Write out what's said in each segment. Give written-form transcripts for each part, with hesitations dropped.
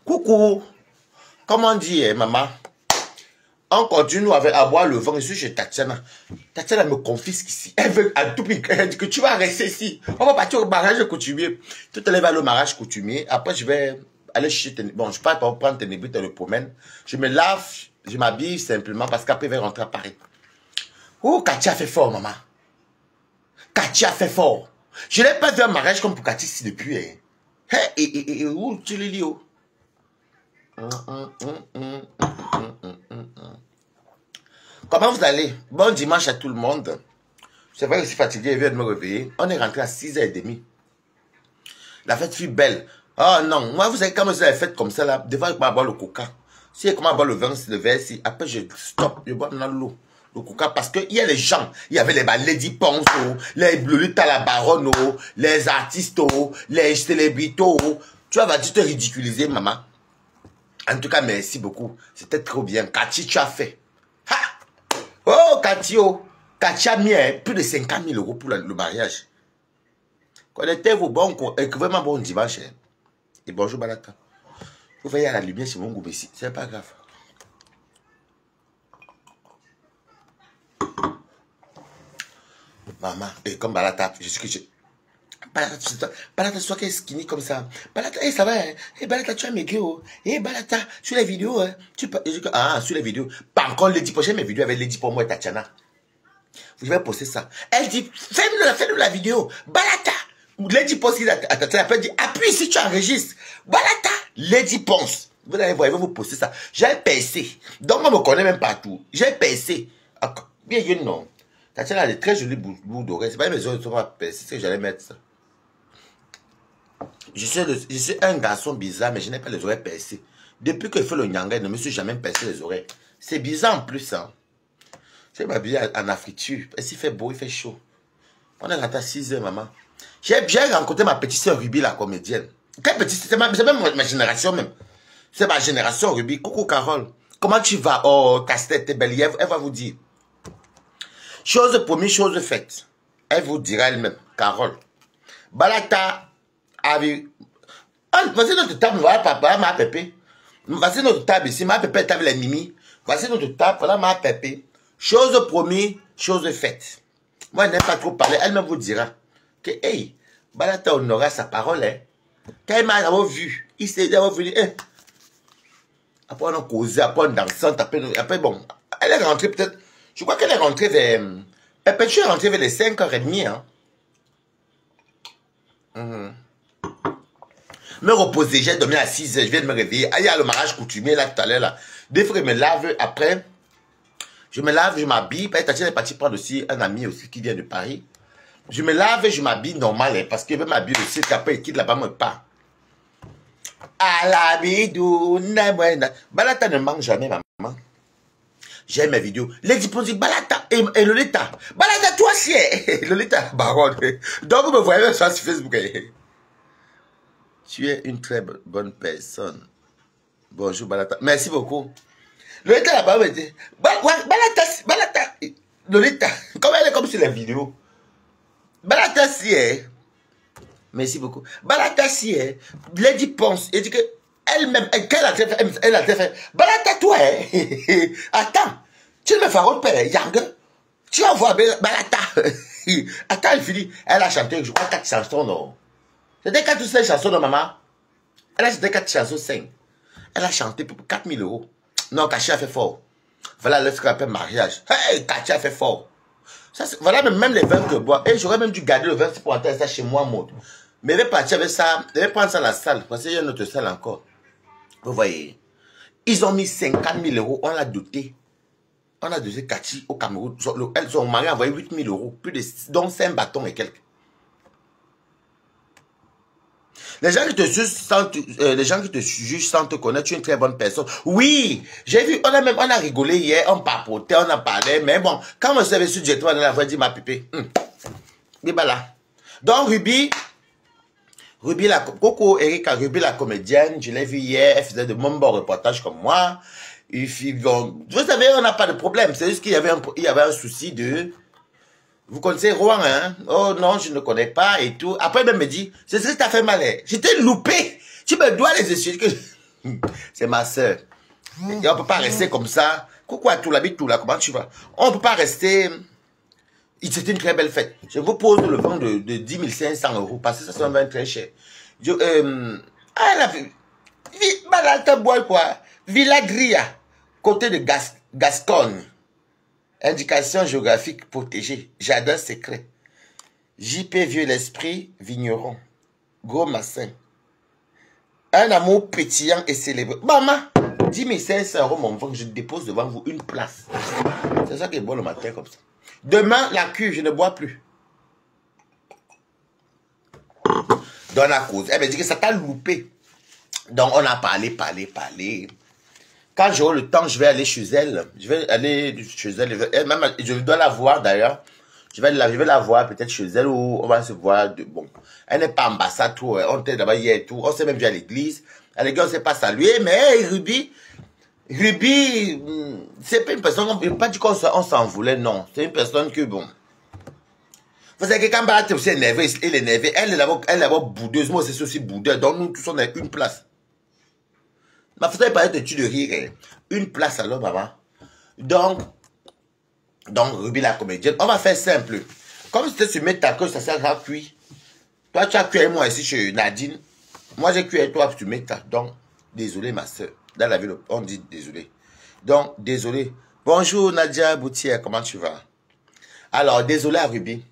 Coucou. Comment on dit, maman? On continue à boire le vin. Je suis chez Tatiana. Tatiana me confisque ici. Elle veut à tout prix. Elle dit que tu vas rester ici. On va partir au mariage coutumier. Tout à l'heure, va au mariage coutumier. Après, je vais aller chez bon, je pars pour prendre Ténébré, te le promène. Je me lave, je m'habille simplement parce qu'après, je vais rentrer à Paris. Oh, Katia fait fort, maman. Katia fait fort. Je n'ai pas vu un mariage comme pour Katia ici depuis. Hein. Et où tu le lis, oh? Comment vous allez? Bon dimanche à tout le monde. C'est vrai que je suis fatigué, je viens de me réveiller. On est rentré à 6h30. La fête fut belle. Oh non, moi vous savez quand c'est la fête comme ça là, des fois je peux boire le coca. Si je commence à boire le vin, le verre ici, après je stoppe, je bois maintenant l'eau. Le coca parce qu'il y a les gens, il y avait les Lady Ponce, les Lolita la Baronne, les artistes, les célébrités. Tu vas te ridiculiser, maman. En tout cas, merci beaucoup. C'était trop bien. Cathy, tu as fait. Ha! Oh, Cathy, oh. Cathy a mis plus de 50 000 € pour le mariage. Connectez-vous, bon, vraiment bon dimanche. Et bonjour, Balata. Vous voyez à la lumière sur mon groupe ici. C'est pas grave. Maman, et comme Balata, je suis que je... Balata, tu sois skinny comme ça. Balata, ça va, hein? Balata, tu as maigri, oh. Balata, sur les vidéos, hein? Ah, sur les vidéos. Par contre, Lady, prochaine mes vidéos avec Lady pour moi et Tatiana. Je vais poster ça. Elle dit, fais-nous la vidéo. Balata. Lady pense qu'il a Tatiana. Elle dit, appuie si tu enregistres. Balata. Lady pense. Vous allez voir, il va vous poster ça. J'ai percé. Donc, on me connaît même partout. J'ai percé. Bien, non. Tatiana a des très jolis bouts d'oreilles. C'est pas une maison de percé, c'est que j'allais mettre ça. Je suis un garçon bizarre, mais je n'ai pas les oreilles percées. Depuis que je fais le nyanga, je ne me suis jamais percé les oreilles. C'est bizarre en plus, hein. Je m'habille en Afrique. S'il fait beau, il fait chaud. On est rentré à 6h, maman. J'ai rencontré ma petite soeur Ruby, la comédienne. Quelle petite, c'est même ma génération même. C'est ma génération, Ruby. Coucou, Carole. Comment tu vas? Oh, casse-tête, t'es belle. Elle va vous dire. Chose promise, chose faite. Elle vous dira elle-même, Carole. Balata avait... Voici notre table, voilà papa, ma pépé. Voici notre table ici, ma pépé est avec les mimi. Voici notre table, voilà ma pépé. Chose promise, chose faite. Moi, je n'aime pas trop parler. Elle-même vous dira que, hey, Balata honora sa parole, hein. Quand elle m'a vu, il s'est dit, venu, hein. Après, on a causé, après, on dansant, après, bon, elle est rentrée peut-être, je crois qu'elle est rentrée vers, elle peut être rentrée vers les 5h30, hein. Me reposer, j'ai dormi à 6h, je viens de me réveiller. Il y a le mariage coutumier là tout à l'heure là. Des fois, je me lave après. Je me lave, je m'habille. Tatiana est partie prendre aussi un ami aussi qui vient de Paris. Je me lave et je m'habille normal hein, parce qu'il veut m'habiller aussi. Après, il quitte là-bas, moi, pas. À la bidou, Balata ne mange jamais, maman. J'aime mes vidéos. Les diplômes disent Balata et Lolita. Balata, toi aussi, Lolita, baronne. Donc, vous me voyez sur Facebook. Tu es une très bonne personne. Bonjour, Balata. Merci beaucoup. Lolita là-bas me dit Balata, Lolita, comme elle est comme sur les vidéos. Balata si est. Merci beaucoup. Balata si est. Lady pense. Elle dit que elle-même, elle a fait. Balata toi, attends. Tu me fais repérer, Yang. Tu vas voir Balata. Attends, elle finit. Elle a chanté, je crois, 4 chansons, non. C'était 4 ou 5 chansons, non, maman. Elle a chanté 4 chansons, 5. Elle a chanté pour 4 000 €. Non, Katia a fait fort. Voilà ce qu'on appelle mariage. Hey, Katia a fait fort. Ça, voilà même les vins que je bois. Et j'aurais même dû garder le vin pour entrer ça chez moi, mode. Mais je vais partir avec ça. Je vais prendre ça à la salle. Parce qu'il y a une autre salle encore. Vous voyez. Ils ont mis 50 000 €. On l'a doté. On a doté Katia au Cameroun. Elles ont marié envoyé 8 000 €. Plus de, donc 5 bâtons et quelques. Les gens qui te jugent sans te connaître, tu es une très bonne personne. Oui, j'ai vu, on a rigolé hier, on papotait, on a parlé, mais bon, quand on s'est vu sur directement, on a dit ma pépé. Là. Donc, Ruby, Coco, Erika, Ruby la comédienne, je l'ai vu hier, elle faisait de mon bon reportage comme moi. Vous savez, on n'a pas de problème, c'est juste qu'il y avait un souci de... Vous connaissez Rouen, hein? Oh non, je ne connais pas et tout. Après, elle me dit, c'est ce que t'as fait mal. J'étais loupé. Tu me dois les excuses que... C'est ma soeur. Et on ne peut pas rester comme ça. Coucou à tout l'habit, tout là, comment tu vas? On ne peut pas rester... C'était une très belle fête. Je vous pose le vent de 10 500 euros parce que ça c'est un vin très cher. Balata bois quoi? Villa Gria, côté de Gascogne. Indication géographique protégée. Jardin secret. JP Vieux l'esprit, vigneron. Gros massin. Un amour pétillant et célébré. Maman, 10 500 euros mon vent, je dépose devant vous une place. C'est ça qui est bon le matin comme ça. Demain, la cuve, je ne bois plus. Dans la cause. Elle me dit que ça t'a loupé. Donc, on a parlé. Quand j'aurai le temps, je vais aller chez elle. Je vais aller chez elle. Même, je dois la voir d'ailleurs. Je vais la voir peut-être chez elle ou on va se voir. Bon, elle n'est pas ambassade, tout. On était là-bas hier et tout. On s'est même vu à l'église. À l'église, on ne s'est pas salué. Mais hey, Ruby, c'est pas une personne, on ne peut pas dire qu'on s'en voulait, non. C'est une personne que, bon. Vous savez que quand Barat est aussi énervé, elle est énervée, elle est d'abord boudeuse, moi c'est aussi boudeur, donc nous tous on a une place. Ma façon de parler de tu de rire, une place alors, maman. Donc Ruby la comédienne, on va faire simple. Comme c'était sur Meta, ça sert à cuire. Toi tu as cuit avec moi ici chez Nadine, moi j'ai cuit avec toi sur Meta, donc désolé ma soeur. Dans la ville, on dit désolé. Donc, désolé. Bonjour Nadia Boutière, comment tu vas? Alors, désolé à Ruby.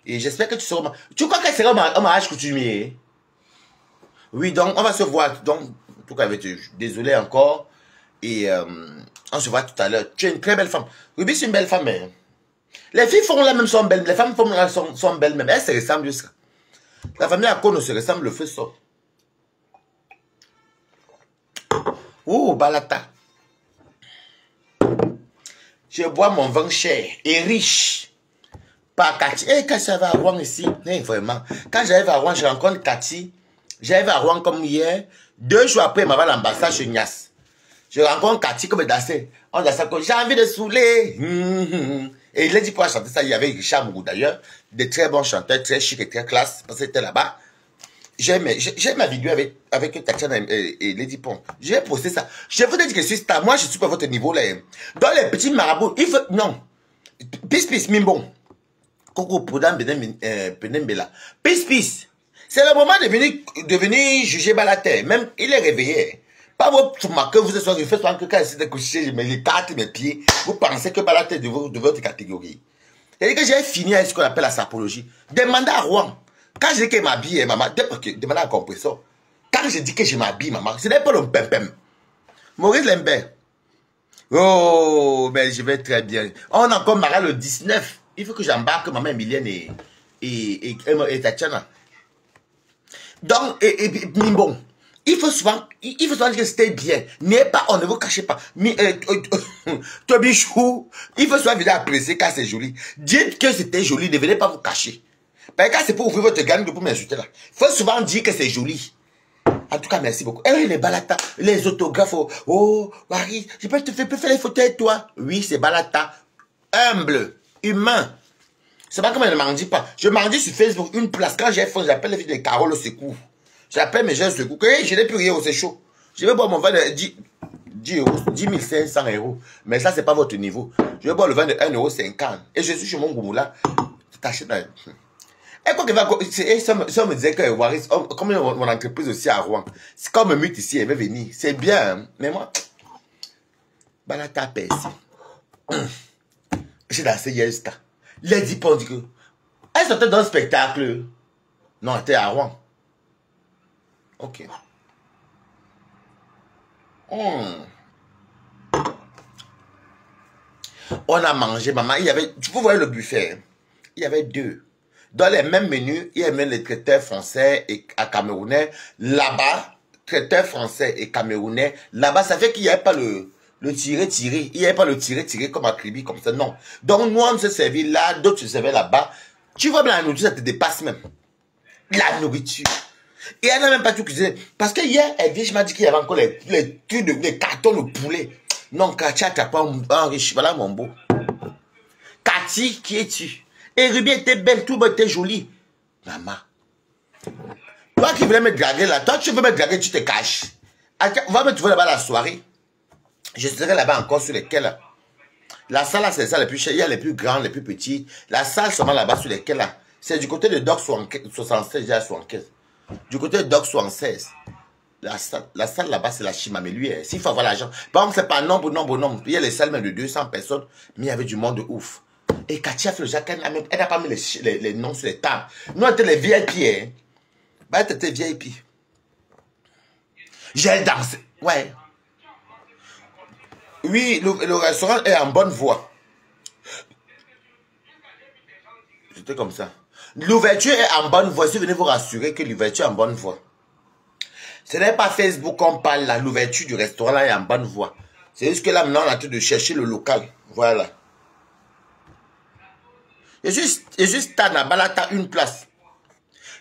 Et j'espère que tu seras... Tu crois qu'elle sera au mariage coutumier? Oui, donc, on va se voir. Donc, en tout cas, désolé encore. Et on se voit tout à l'heure. Tu es une très belle femme. Ruby, c'est une belle femme. Hein? Les filles font la même, sont belles. Les femmes sont belles même. Elles se ressemblent jusqu'à... La famille à Kono se ressemble, le feu sort. Oh, Balata. Je bois mon vin cher et riche. Par Cathy. Et quand j'arrive à Rouen ici, vraiment. Quand j'arrive à Rouen, je rencontre Cathy. J'arrive à Rouen comme hier. 2 jours après, elle m'a va à l'ambassade chez Nias. Je rencontre Cathy comme dansé. On danse comme j'ai envie de saouler. Et il a dit pour chanter ça. Il y avait Richard Mougou d'ailleurs. Des très bons chanteurs, très chic et très classe. Parce que c'était là-bas. J'ai ma vidéo avec Tatiana et Lady Pong. J'ai posté ça. Je vous ai dit que je suis star. Moi, je suis pas à votre niveau là. Dans les petits marabouts, il faut... Non. Peace, Mimbon. Coco, Poudam, Penembela. Peace. C'est le moment de venir juger Balater. Même, il est réveillé. Pas votre que vous êtes fait souvent que quand il s'est couché, je me les cartes, mes pieds. Vous pensez que Balater est de votre catégorie. C'est-à-dire que j'ai fini avec ce qu'on appelle la sapologie. Demandez à Rouen. Quand je dis que je m'habille, maman, demandez à compresseur. Quand je dis que je m'habille, maman, ce n'est pas le pem-pem. Maurice Lambert. Oh, mais je vais très bien. On a encore marié le 19. Il faut que j'embarque maman Emilienne et Tatiana. Donc, bon, il faut souvent dire que c'était bien. Mais pas, on ne vous cachez pas. Tobichou, il faut souvent venir apprécier quand c'est joli. Dites que c'était joli, ne venez pas vous cacher. Parce que c'est pour ouvrir votre gamme pour m'insulter là. Il faut souvent dire que c'est joli. En tout cas, merci beaucoup. Et les Balata, les autographes. Oh, Marie, je peux faire les photos avec toi. Oui, c'est Balata. Humble, humain. C'est pas comme elle ne m'en dit pas. Je m'en dis sur Facebook une place. Quand j'ai faim, j'appelle les filles de Carole au secours. J'appelle mes jeunes secours. Je n'ai plus rien, c'est chaud. Je vais boire mon vin de 10 500 euros. Mais ça, c'est pas votre niveau. Je vais boire le vin de 1,50 €. Et je suis chez mon gourou là. T'achètes un... Et quoi que ça me disait que Waris, comme mon entreprise aussi à Rouen, c'est comme un mute ici, elle veut venir. C'est bien, hein? Mais moi, Balata pèse. J'ai dansé hier, Lady Pond dit que elle sortait dans le spectacle. Non, elle était à Rouen. Ok. On a mangé, maman. Il y avait, tu peux voir le buffet. Il y avait 2. Dans les mêmes menus, il y avait les traiteurs français et camerounais. Là-bas, traiteurs français et camerounais. Là-bas, ça fait qu'il n'y avait pas le tirer. Il n'y avait pas le tirer comme à Kribi, comme ça. Non. Donc, nous, on se servait là, d'autres se servaient là-bas. Tu vois, la nourriture, ça te dépasse même. La nourriture. Et elle n'a même pas tout cuisiné. Parce que hier, elle vient, je m'a dit qu'il y avait encore les cartons de poulet. Non, Katia, t'as pas enrichi. Voilà mon beau. Cathy, qui es-tu? Et Ruby était belle, tout le monde était joli. Maman. Toi qui voulais me draguer là, toi tu veux me draguer, tu te caches. On va me trouver là-bas la soirée. Je serai là-bas encore sur lesquels. La salle là, c'est les salles les plus chères. Il y a les plus grandes, les plus petites. La salle seulement là-bas sur lesquels là. C'est du côté de Doc 76, déjà 75. Du côté de Doc 76. La salle là-bas, c'est la chima. Mais lui, s'il faut avoir l'argent. Par exemple, c'est pas nombre. Il y a les salles même de 200 personnes. Mais il y avait du monde de ouf. Et Katia fait le Jacques, elle n'a pas mis les noms sur les tables. Nous, on était les VIP. Hein. Bah, elle était VIP. J'ai dansé. Ouais. Oui, le restaurant est en bonne voie. C'était comme ça. L'ouverture est en bonne voie. Si vous venez vous rassurer que l'ouverture est en bonne voie. Ce n'est pas Facebook qu'on parle là. L'ouverture du restaurant là est en bonne voie. C'est juste que là, maintenant, on est en train de chercher le local. Voilà. Et juste à Balata, une place.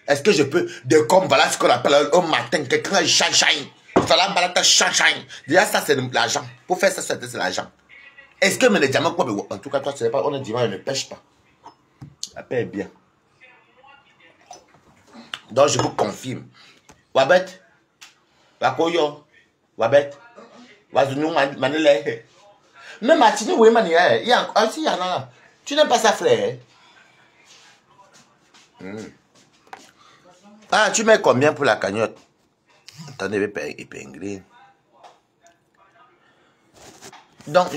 Est-ce que je peux, comme voilà ce qu'on appelle au matin, quelqu'un a shine. Voilà, Balata shine. Déjà, ça, c'est l'argent. Pour faire ça, c'est l'argent. Est-ce que les diamants, en tout cas, toi, tu sais pas, on a dit, on ne pêche pas. La paix est bien. Donc, je vous confirme. Wabet, Wakoyo, Wabet, Wazunu Manele. Même Martini, oui, Manile, il y a un si, tu n'aimes pas sa frère. Ah, tu mets combien pour la cagnotte? Attendez, je vais épingler. Donc,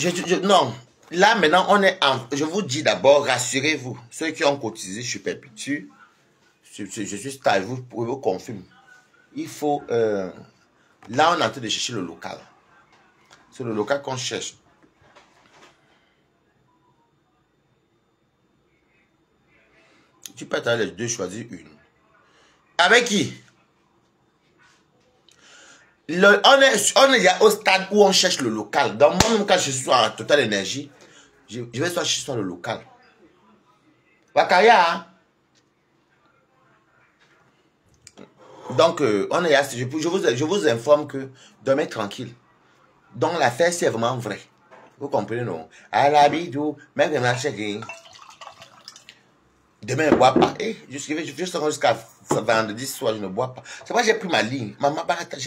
non. Là, maintenant, on est en... Je vous dis d'abord, rassurez-vous. Ceux qui ont cotisé, je suis perpétue. Je suis stable, vous pouvez vous confirmer. Il faut... là, on est en train de chercher le local. C'est le local qu'on cherche. Tu peux être les deux, choisir une. Avec qui? On est au stade où on cherche le local. Dans moi, même quand je suis en Total Énergie, je vais chercher sur le local. Wakaria, hein? Donc, on est assez. Je vous informe que dormez tranquille. Donc, l'affaire, c'est vraiment vrai. Vous comprenez, non? À l'habidou, même que ma chérie. Demain, je ne bois pas. Et jusqu'à vendredi soir, je ne bois pas. C'est pourquoi j'ai pris ma ligne. Maman, Balata,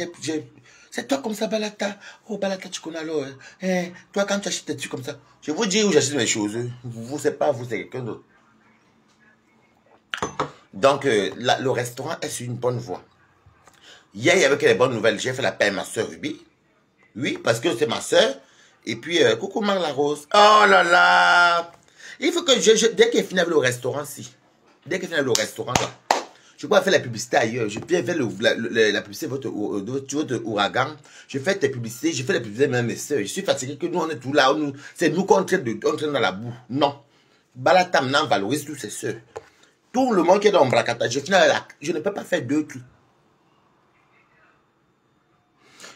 c'est toi comme ça, Balata. Oh, Balata, tu connais alors. Hein? Toi, quand tu achètes des trucs comme ça, je vous dis où j'achète mes choses. Vous, c'est pas vous, c'est quelqu'un d'autre. Donc, le restaurant est sur une bonne voie. Hier, il y avait que les bonnes nouvelles. J'ai fait la paix à ma soeur Ruby. Oui, parce que c'est ma soeur. Et puis, coucou Marc la Rose. Oh là là! Il faut que dès qu'il finit avec le restaurant, dès qu'il finit avec le restaurant, là, je peux faire la publicité ailleurs. Je peux faire la publicité de votre ouragan. Je fais tes publicités, je fais la publicité même mes soeurs. Je suis fatigué que nous, on est tout là. C'est nous qu'on traîne dans la boue. Non. Balata maintenant valorise tous ses soeurs. Tout le monde qui est dans Mbrakata, je ne peux pas faire deux trucs.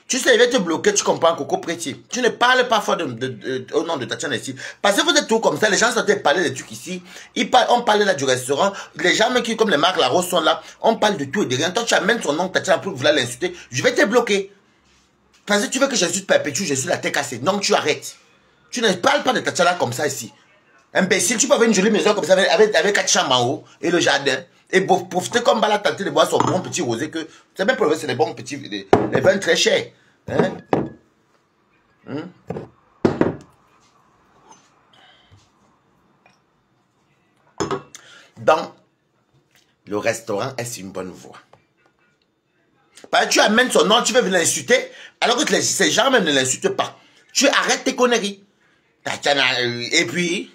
Tu sais, il va te bloquer, tu comprends, Coco Préti. Tu ne parles pas fort au nom de Tatiana ici. Parce que vous êtes tout comme ça, les gens sont en train de parler des trucs ici. On parle là du restaurant. Les gens qui, comme les Marc Larose sont là, on parle de tout et de rien. Toi, tu amènes son nom Tatiana pour vouloir l'insulter. Je vais te bloquer. Parce que tu veux que je suis perpétue, je suis la tête cassée. Donc, tu arrêtes. Tu ne parles pas de Tatiana comme ça ici. Imbécile, tu peux avoir une jolie maison comme ça avec 4 chambres en haut et le jardin. Et pour profiter comme Bala tenter de boire son bon petit rosé que c'est même pour c'est des bons petits, les vins très chers. Hein? Donc, le restaurant est sur une bonne voie. Parce que tu amènes son nom, tu veux venir l'insulter, alors que ces gens même ne l'insultent pas. Tu arrêtes tes conneries. Et puis...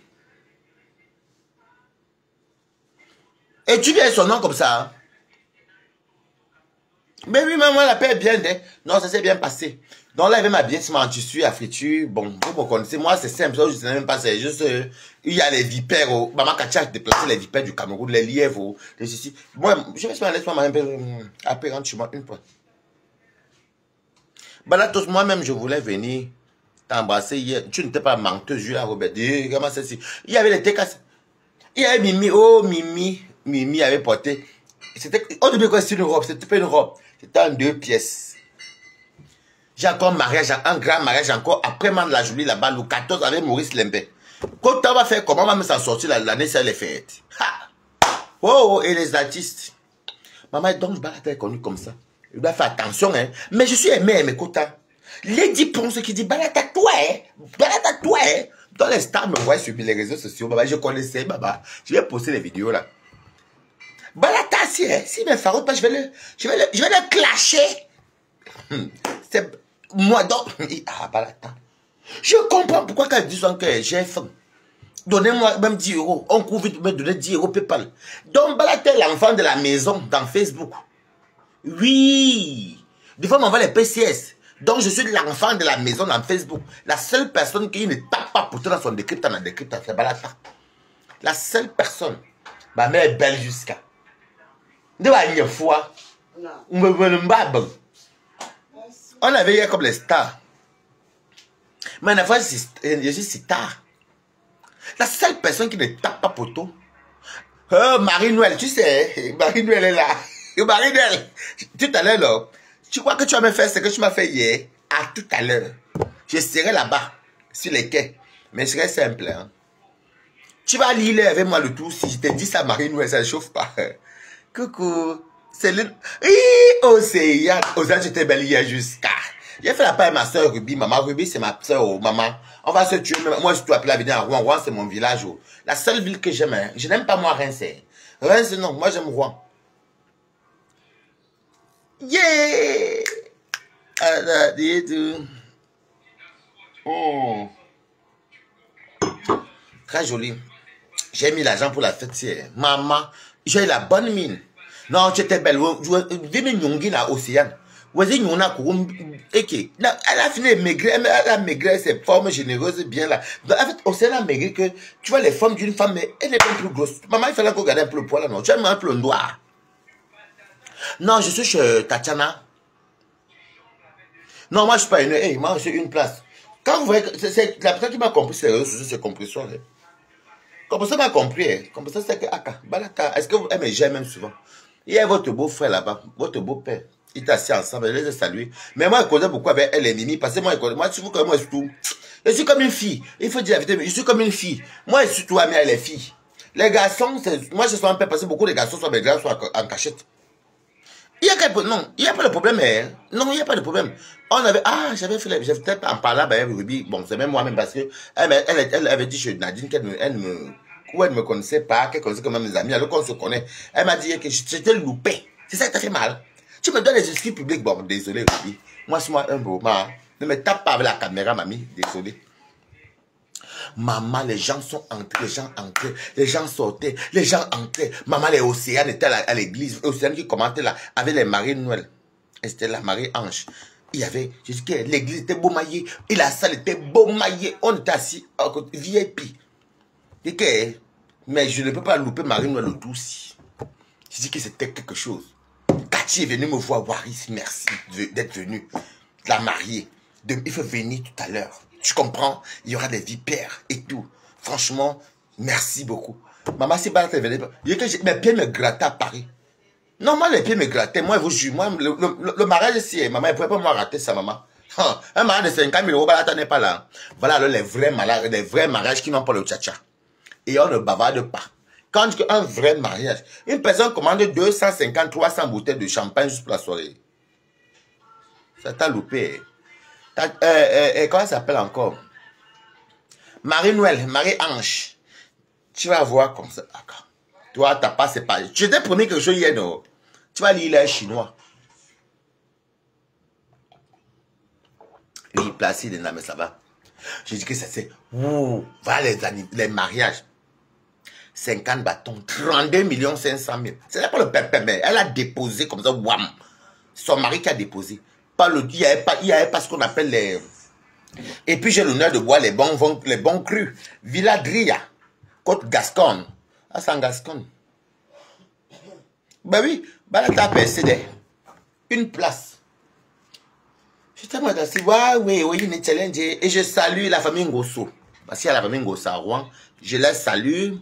Et tu viens son nom comme ça. Hein? Mais oui, maman, la paix est bien. Hein? Non, ça s'est bien passé. Donc là, il avait m'habiller en tissu à friture. Bon, vous me connaissez, moi, c'est simple. Ça, je ne sais même pas. C'est juste, il y a les vipères. Maman Katia a déplacé les vipères du Cameroun, les lièvres. Les ici. Moi, je vais se mettre laisse-moi un peu. Après, rentre chez moi une fois. Balatos, moi-même, je voulais venir t'embrasser hier. Tu n'étais pas menteuse, Julia Robert. Comment c'est si? Il y avait les técasses. Il y avait Mimi. Oh, Mimi avait porté. Au début, c'était une robe. C'était pas une robe. C'était en 2 pièces. J'ai encore un mariage, un grand mariage encore. Après, man, la jolie là-bas, le 14 avec Maurice Lembé. Quand on va faire comment, on va me s'en sortir l'année, c'est les fêtes. Ha! Oh, et les artistes. Maman, donc, je est connue comme ça. Il doit faire attention, hein. Mais je suis aimé, mes quotas. Les 10% qui disent, balata toi, hein. Balata toi, hein. Dans les stars me voient sur les réseaux sociaux, baba, je connaissais, baba. Je vais poster les vidéos là. Balata, si, hein. Si mes faroutes pas, je vais le clasher. C'est moi donc. Ah, balata. Je comprends pourquoi quand ils disent que j'ai faim. Donnez-moi même 10 euros. On couvre vite me donner 10 euros PayPal. Donc, balata est l'enfant de la maison dans Facebook. Oui. Des fois, on m'envoie les PCS. Donc, je suis l'enfant de la maison dans Facebook. La seule personne qui ne tape pas pour dans son décryptant, c'est balata. La seule personne. Ma mère est belle jusqu'à. De la fois. On avait hier comme les stars. Mais la fois, je suis star. La seule personne qui ne tape pas poteau. Marie-Noël, tu sais, Marie-Noël est là. Marie-Noël, tout à l'heure, là, tu crois que tu vas me faire ce que tu m'as fait hier? À tout à l'heure. Je serai là-bas, sur les quais. Mais je serai simple. Hein. Tu vas lire avec moi le tout. Si je te dis ça, Marie-Noël, ça ne chauffe pas. Coucou. C'est le... Océane. Océane, j'étais belle hier jusqu'à... J'ai fait la part à ma soeur Ruby. Maman Ruby, c'est ma soeur. Oh, maman, on va se tuer. Moi, je dois appeler à venir à Rouen. Rouen, c'est mon village. Oh. La seule ville que j'aime. Hein. Je n'aime pas moi Reims. Reims, non. Moi, j'aime Rouen. Yeah! Oh. Très joli. J'ai mis l'argent pour la fête hier. Maman, j'ai eu la bonne mine. Non, tu étais belle. Viens me nyongi na Océane. Elle a fini de maigrir, elle a maigri, ses formes généreuses bien là. En fait, Océane a maigri que tu vois les formes d'une femme, mais elle n'est pas plus grosse. Maman, il fallait encore garder un peu le poids là, non. Tu as mis un peu le noir. Non, je suis chez Tatiana. Non, moi je suis pas une. Hey, moi j'ai une place. Quand vous voyez, c'est la personne qui m'a compris, c'est compression. Comme ça m'a compris. Comme ça c'est que Balaka. Est-ce que vous aimez, j'aime même souvent. Il y a votre beau-frère là-bas, votre beau-père. Ils étaient assis ensemble, je les ai salués. Mais moi, je connais pourquoi avec elle est Mimi. Parce que moi, je vous connais, moi, tout. Je suis comme une fille. Il faut dire la vérité, je suis comme une fille. Moi, je suis tout ami avec les filles. Les garçons, moi, je suis un peu parce que beaucoup de garçons sont en cachette. Il y a quelque... Non, il n'y a pas de problème. Hein. Non, il n'y a pas de problème. On avait... Ah, j'avais peut-être en parlant avec Ruby. Bon, c'est même moi-même parce que elle avait dit chez Nadine qu'elle ne me connaissait pas, qu'elle connaissait comme mes amis, alors qu'on se connaît. Elle m'a dit que j'étais loupé. C'est ça qui t'a fait mal. Tu me donnes les excuses publiques. Bon, désolé, Ruby. Moi, c'est moi un beau. Ne me tape pas avec la caméra, mamie. Désolé. Maman, les gens sont entrés, les gens sortaient, les gens entraient. Maman, les Océanes étaient à l'église. Océane qui commentait là, avec les Marie Noël. C'était la Marie Ange. Il y avait, je dis que l'église était beau maillée, et la salle était beau maillée. On était assis à côté, VIP. Et que, mais je ne peux pas louper Marie Noël le tout aussi. Je dis que c'était quelque chose. Cathy est venu me voir, Waris, merci d'être venu. La mariée. Il faut venir tout à l'heure. Tu comprends? Il y aura des vipères et tout. Franchement, merci beaucoup. Maman, c'est pas la venue. Mes pieds me grattaient à Paris. Non, moi, les pieds me grattaient. Moi, je vous jure, moi, le mariage ici, maman, elle ne pouvait pas me rater ça, maman. Un mariage de 50 000 euros, là, n'est pas là. Voilà alors, les vrais mariages qui n'ont pas le tcha-tcha. Et on ne bavarde pas. Quand un vrai mariage, une personne commande 250, 300 bouteilles de champagne juste pour la soirée. Ça t'a loupé. Comment ça s'appelle encore? Marie-Noël, Marie-Ange. Tu vas voir comme ça. Toi, t'as pas séparé. Je t'ai promis quelque chose hier, non? Tu vas lire les chinois. Oui, placé dedans, mais ça va. Je dis que ça c'est... Voilà les mariages. 50 bâtons, 32 500 000. Ce n'est pas le pépé, mais elle a déposé comme ça, wham. Son mari qui a déposé. Il n'y avait pas ce qu'on appelle les... Et puis j'ai l'honneur de boire les bons crus. Villa Dria, Côte Gasconne. Ah, c'est en Gasconne. Ben oui, ben là, t'as percé une place. J'étais moi d'assez, oui, une challenge. Et je salue la famille Ngosso. Parce qu'il y a la famille Ngosso à Rouen. Je les salue.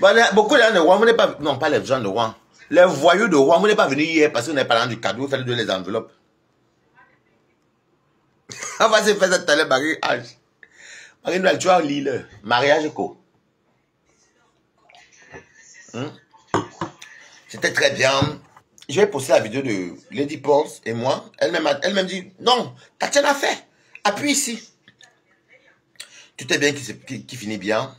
Bon, beaucoup de gens de Rouen, vous n'êtes pas... Non, pas les gens de Rouen. Les voyous de Rouen, vous n'êtes pas venus hier parce que vous n'avez pas rendu du cadeau, vous fallait donner les enveloppes. On va se faire ça tout à l'heure, mariage. Marie-Noël, tu vas lire mariage quoi? C'était très bien. j'ai posté la vidéo de Lady Pons et moi. Elle-même dit, non, Tatiana a fait. Appuie ici. Tout est bien qui finit bien.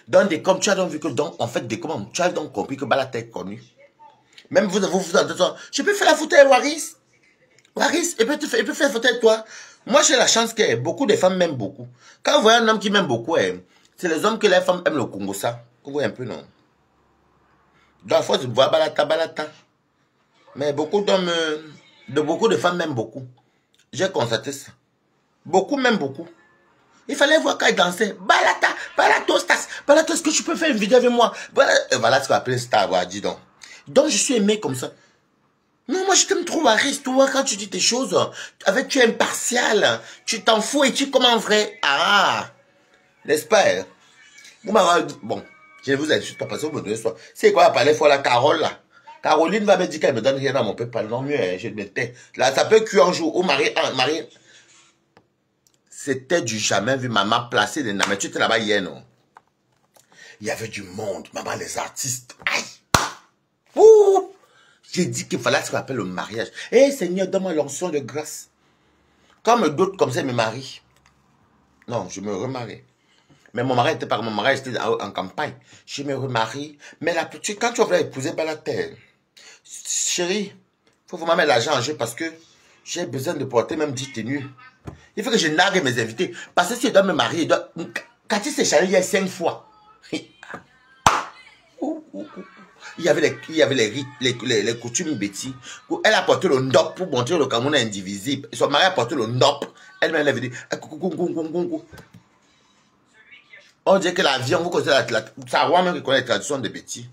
Dans des comme tu as donc vu que donc, en fait, des comme tu as donc compris que Balata est connu. Même vous je peux faire la photo avec Waris. Waris, il peut faire la photo avec toi. Moi, j'ai la chance que beaucoup de femmes m'aiment beaucoup. Quand vous voyez un homme qui m'aime beaucoup, c'est les hommes que les femmes aiment le Congo, ça. Vous voyez un peu, non? Donc, à force de voir Balata. Mais beaucoup d'hommes, beaucoup de femmes m'aiment beaucoup. J'ai constaté ça. Beaucoup m'aiment beaucoup. Il fallait voir quand il dansait. Balata, est-ce que tu peux faire une vidéo avec moi? Voilà ce qu'on appelle star, dis donc. Donc, je suis aimé comme ça. Non, moi, je t'aime trop, Waris. Tu vois, quand tu dis tes choses, avec tu es impartial, tu t'en fous et tu comme en vrai. Ah, n'est-ce pas? Bon, je vous ai dit, pas passé au bout de l'histoire. C'est quoi, parler fois la Carole, là? Caroline va me dire qu'elle me donne rien à mon peuple. Non, mieux, je me tais. Là, ça peut cuire un jour. Au Marie, c'était du jamais vu maman placer des noms. Mais tu étais là-bas hier, non? Il y avait du monde, maman, les artistes. Aïe! Ouh! J'ai dit qu'il fallait ce qu'on appelle le mariage. Eh Seigneur, donne-moi l'onction de grâce. Comme d'autres comme ça me marient. Non, je me remarie. Mais mon mari était pas mon mari, j'étais en campagne. Je me remarie. Mais la petite, quand tu vas épouser Balata, chérie, il faut vraiment mettre l'argent en jeu parce que j'ai besoin de porter même 10 tenues. Il faut que je nargue mes invités. Parce que si je dois me marier, quand il s'est chargé il y a 5 fois. Il y avait les coutumes bêtises. Elle a porté le ndop pour montrer le Cameroun est indivisible. Son mari a porté le ndop. Elle-même avait dit on dirait que l'avion, vous connaissez ça roi même qui connaît les traditions de bêtises.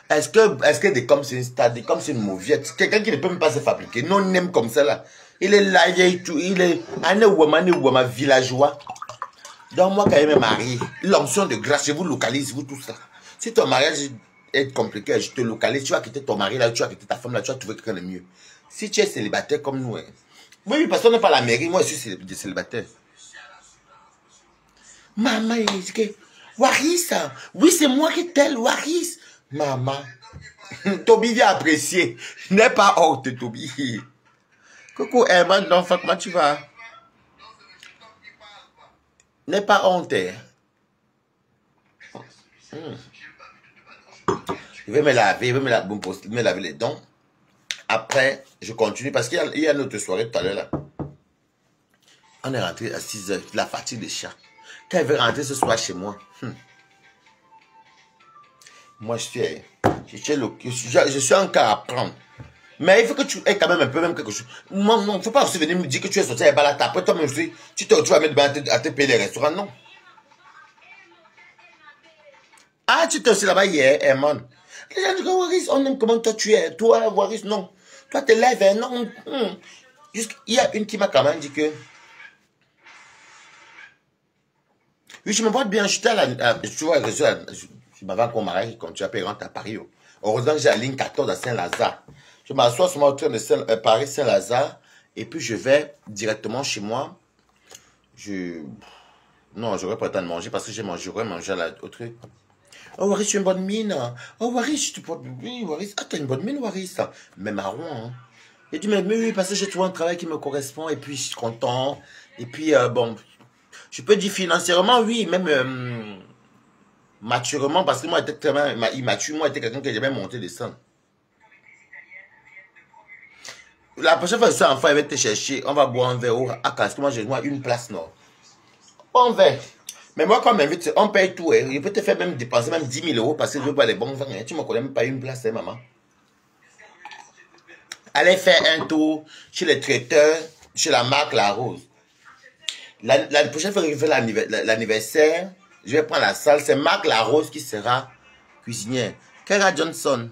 Est-ce que des comme c'est une star, des comme c'est une mauviette, quelqu'un qui ne peut même pas se fabriquer, non n'aime comme ça là. Il est là, il est un ouama villageois. Donc moi quand il me marie, l'onction de grâce, je vous localise, vous tout ça. Si ton mariage est compliqué, je te localise, tu vas quitter ton mari là, tu vas quitter ta femme là, tu vas trouver quelqu'un de mieux. Si tu es célibataire comme nous, oui, parce qu'on n'est pas à la mairie, moi je suis célibataire. Maman, il dit que Waris, oui c'est moi qui t'aime, Waris. Maman, Toby vient apprécier, n'est pas honte Toby. Coucou Herman, non, comment tu vas? N'est pas honte. Je vais me laver, me laver les dents. Après, je continue parce qu'il y a une autre soirée tout à l'heure là. On est rentré à 6 h, la fatigue des chats. Quand elle veut rentrer ce soir chez moi, moi je suis encore à prendre. Mais il faut que tu aies quand même un peu même quelque chose. Non, il ne faut pas aussi venir me dire que tu es sorti à Balata. Après toi-même, tu te retrouves à te payer les restaurants, non. Ah, tu étais aussi là-bas hier, Herman. Les gens disent, Waris, on aime comment toi tu es. Toi, Waris, non. Toi, tu lèves, non. Il y a une qui m'a quand même dit que... Oui, je me porte bien. J'étais à la... Tu vois, je m'avais encore marié quand tu as payé rente à Paris. Heureusement, j'ai la ligne 14 à Saint-Lazare. Je m'assois sur mon train de Paris-Saint-Lazare. Et puis, je vais directement chez moi. Non, j'aurais pas le temps de manger parce que j'aurais mangé au truc. Oh, Waris, tu as une bonne mine. Oh, Waris, tu portes... Oui, Waris. Ah, tu as une bonne mine, Waris. Mais marron, hein. Il dit, mais oui, parce que j'ai trouvé un travail qui me correspond. Et puis, je suis content. Et puis, bon... Je peux dire financièrement, oui, même maturement, parce que moi, j'étais tellement immature, moi, j'étais quelqu'un qui jamais monté descendre. La prochaine fois que ce enfant va te chercher, on va boire un verre à parce que moi, j'ai une place, non. Un verre. Mais moi, quand on m'invite, on paye tout. Je peux te faire même dépenser même 10 000 € parce que je veux pas les bons vins. Tu ne me connais même pas une place, maman. Allez faire un tour chez les traiteurs, chez la marque La Rose. La prochaine fois que je fais l'anniversaire, je vais prendre la salle. C'est Marc Larose qui sera cuisinière. Kera Johnson.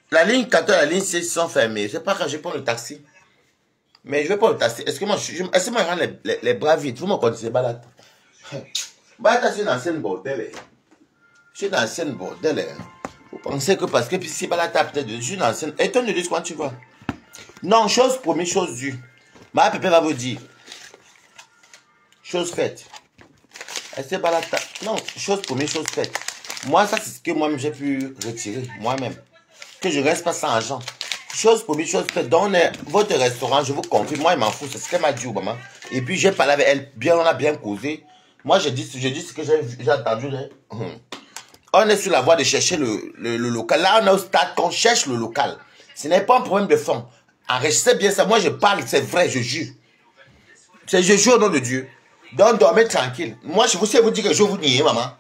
La ligne 14 et la ligne 6 sont fermées. Je ne sais pas quand je prends le taxi. Mais je vais prendre le taxi. Est-ce que moi, je rends les bras vides? Vous me connaissez, Balata. Balata, c'est une ancienne bordel. C'est une ancienne bordel. Vous pensez que parce que si Balata peut-être je suis une ancienne. Et toi, ne dis quand tu vas. Non, chose promise, chose due. Ma pépé va vous dire. Chose faite. Est-ce que Balata... Non, chose promise, chose faite. Moi, ça, c'est ce que moi-même j'ai pu retirer, moi-même. Que je reste pas sans argent. Chose pour chose faite. Donc, votre restaurant, je vous confie, moi, il m'en fout. C'est ce qu'elle m'a dit, Obama. Et puis, j'ai parlé avec elle. Bien, on a bien causé. Moi, j'ai dit ce que j'ai entendu. On est sur la voie de chercher le local. Là, on est au stade qu'on cherche le local. Ce n'est pas un problème de fond. Enregistrez bien ça. Moi, je parle, c'est vrai, je jure. Je jure au nom de Dieu. Donc, dormez tranquille. Moi, si elle vous dit que je vous nie, maman.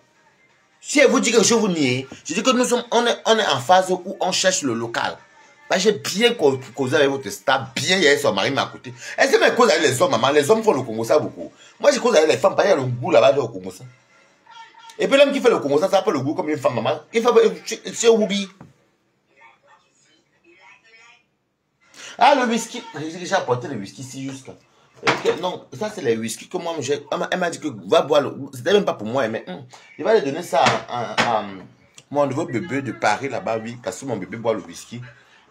Si elle vous dit que je vous nie, je dis que on est en phase où on cherche le local. J'ai bien causé avec votre staff, bien, il y a son mari m'a coûté. Est-ce que mes causes avec les hommes, maman? Les hommes font le Congo ça beaucoup. Moi, j'ai cause avec les femmes, parce qu'il y a le goût là-bas au Congo ça. Et puis l'homme qui fait le Congo ça n'a pas le goût comme une femme, maman. Il fait, c'est Woubi. Ah, le whisky. J'ai apporté le whisky ici jusqu'à. Non, ça c'est les whisky que moi j'ai. Elle m'a dit que va boire le. C'était même pas pour moi, mais je vais aller donner ça à mon nouveau bébé de Paris là-bas, oui, parce que mon bébé boit le whisky.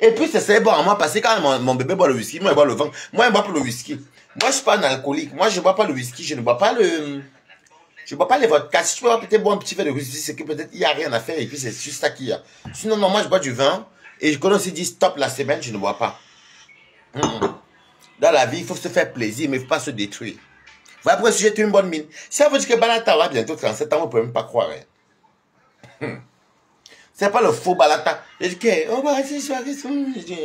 Et puis c'est bon à moi parce que quand mon bébé boit le whisky, moi il boit le vin. Moi je bois pas le whisky. Moi je suis pas un alcoolique. Moi je bois pas le whisky, je ne bois pas le. Je bois pas les vodka. Si tu peux peut-être boire un petit peu de whisky, c'est que peut-être il n'y a rien à faire et puis c'est juste ça qu'il y a. Sinon, non, moi je bois du vin et je connais aussi dit stop la semaine, je ne bois pas. Dans la vie, il faut se faire plaisir, mais il ne faut pas se détruire. Voilà pourquoi si j'ai une bonne mine. Si ça veut dire que Balata va bientôt 37 ans, vous ne pouvez même pas croire. C'est pas le faux Balata. Je dis que, oh, bah, c'est ça, je dis,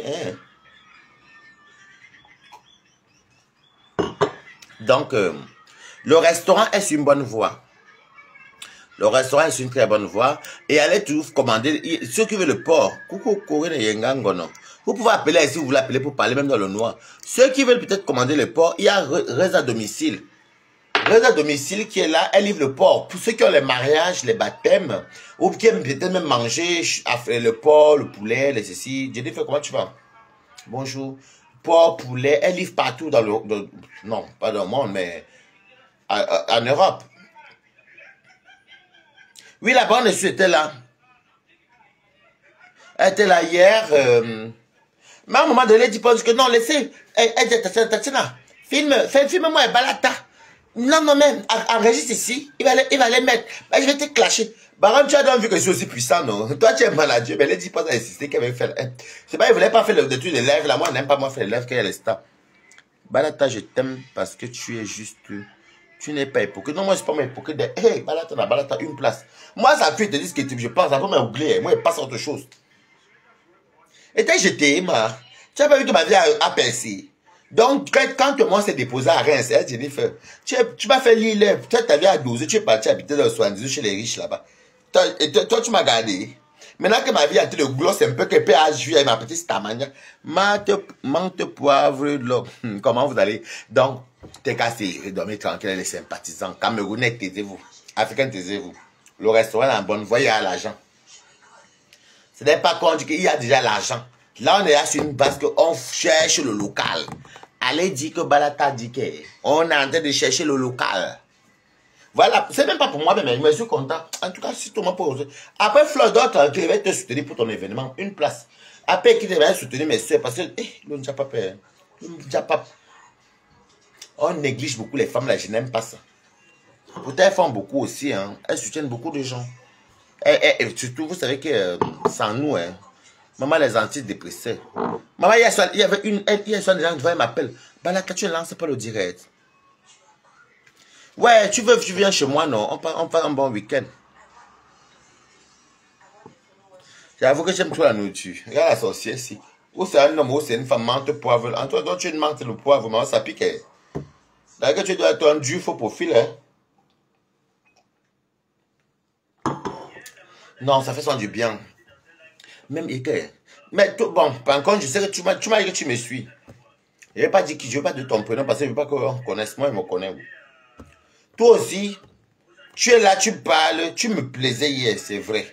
Donc, le restaurant est sur une bonne voie. Le restaurant est sur une très bonne voie. Et allez tous commander. Ceux qui veulent le porc, coucou, vous pouvez appeler si vous voulez appeler pour parler même dans le noir. Ceux qui veulent peut-être commander le porc, il y a Rez à domicile. Rez à domicile qui est là, elle livre le porc. Pour ceux qui ont les mariages, les baptêmes, ou qui aiment peut-être même manger le porc, le poulet, les ceci. Jennifer, comment tu vas? Bonjour. Porc, poulet, elle livre partout dans le... non, pas dans le monde, mais en Europe. Oui, la bande était là. Elle était là hier. Mais à un moment donné, elle dit que non, laissez. Elle dit, Tatiana, filme-moi Balata. Non, non, même, enregistre ici. Il va aller mettre. Ben, je vais te clasher. Baron, tu as donc vu que je suis aussi puissant, non? Toi, tu es malade. Mais elle dit pas d'insister qu'elle va faire. C'est pas, il voulait pas faire le truc de lèvres. Là, moi, on n'aime pas moi faire les lèvres qu'elle est stable. Balata, je t'aime parce que tu es juste. Tu n'es pas hypocrite. Non, moi, je ne suis pas hypocrite. Hey, Balata, une place. Moi, ça fait te dire ce que je pense. Ça peut m'oublier. Moi, il passe autre chose. Et t'es jeté, ma. Tu n'as pas vu que ma vie a percé. Donc, quand moi, s'est déposé à Reims, Jennifer, tu m'as fait l'île. Peut-être ta vie à 12, tu es parti habiter dans le 78 chez les riches là-bas. Toi, tu m'as gardé. Maintenant que ma vie a été le gloss un peu, que PH, avec ma petite stamania, menthe poivre, l'eau. Comment vous allez? Donc, t'es cassé, dormez tranquille, les sympathisants. Camerounais, taisez-vous. Africains, taisez-vous. Le restaurant est en bonne voie, il y a l'argent. Ce n'est pas qu'on dit qu'il y a déjà l'argent. Là, on est là sur une base qu'on cherche le local. Allez dire que Balata dit qu'on est en train de chercher le local. Voilà, c'est même pas pour moi, mais je suis content. En tout cas, si tout le monde pose. Après, Fleur d'autres, qui va te soutenir pour ton événement, une place. Après, qui va soutenir mes soeurs, parce que, le Njapapa, on néglige beaucoup les femmes, là, je n'aime pas ça. Pourtant, elles font beaucoup aussi, hein. Elles soutiennent beaucoup de gens. Et surtout, vous savez que sans nous, hein, maman les antidépressés. Maman, il y avait des gens qui m'appellent. Balaka, tu ne lances pas le direct. Ouais, tu viens chez moi, non? On fait un bon week-end. J'avoue que j'aime trop la nourriture. Regarde la sorcière ici. Ou c'est un homme, ou c'est une femme, menthe poivre. En toi, donc tu une menthe le poivre, maman, ça pique. D'ailleurs, tu dois être un dur faux profil, hein. Non, ça fait son du bien. Même Ike. Mais tout, bon, par contre, je sais que tu m'as dit que tu me suis. Je ne vais pas dire que je ne veux pas de ton prénom parce que je ne veux pas qu'on connaisse. Moi, il me connaît. Toi aussi, tu es là, tu parles, tu me plaisais hier, c'est vrai.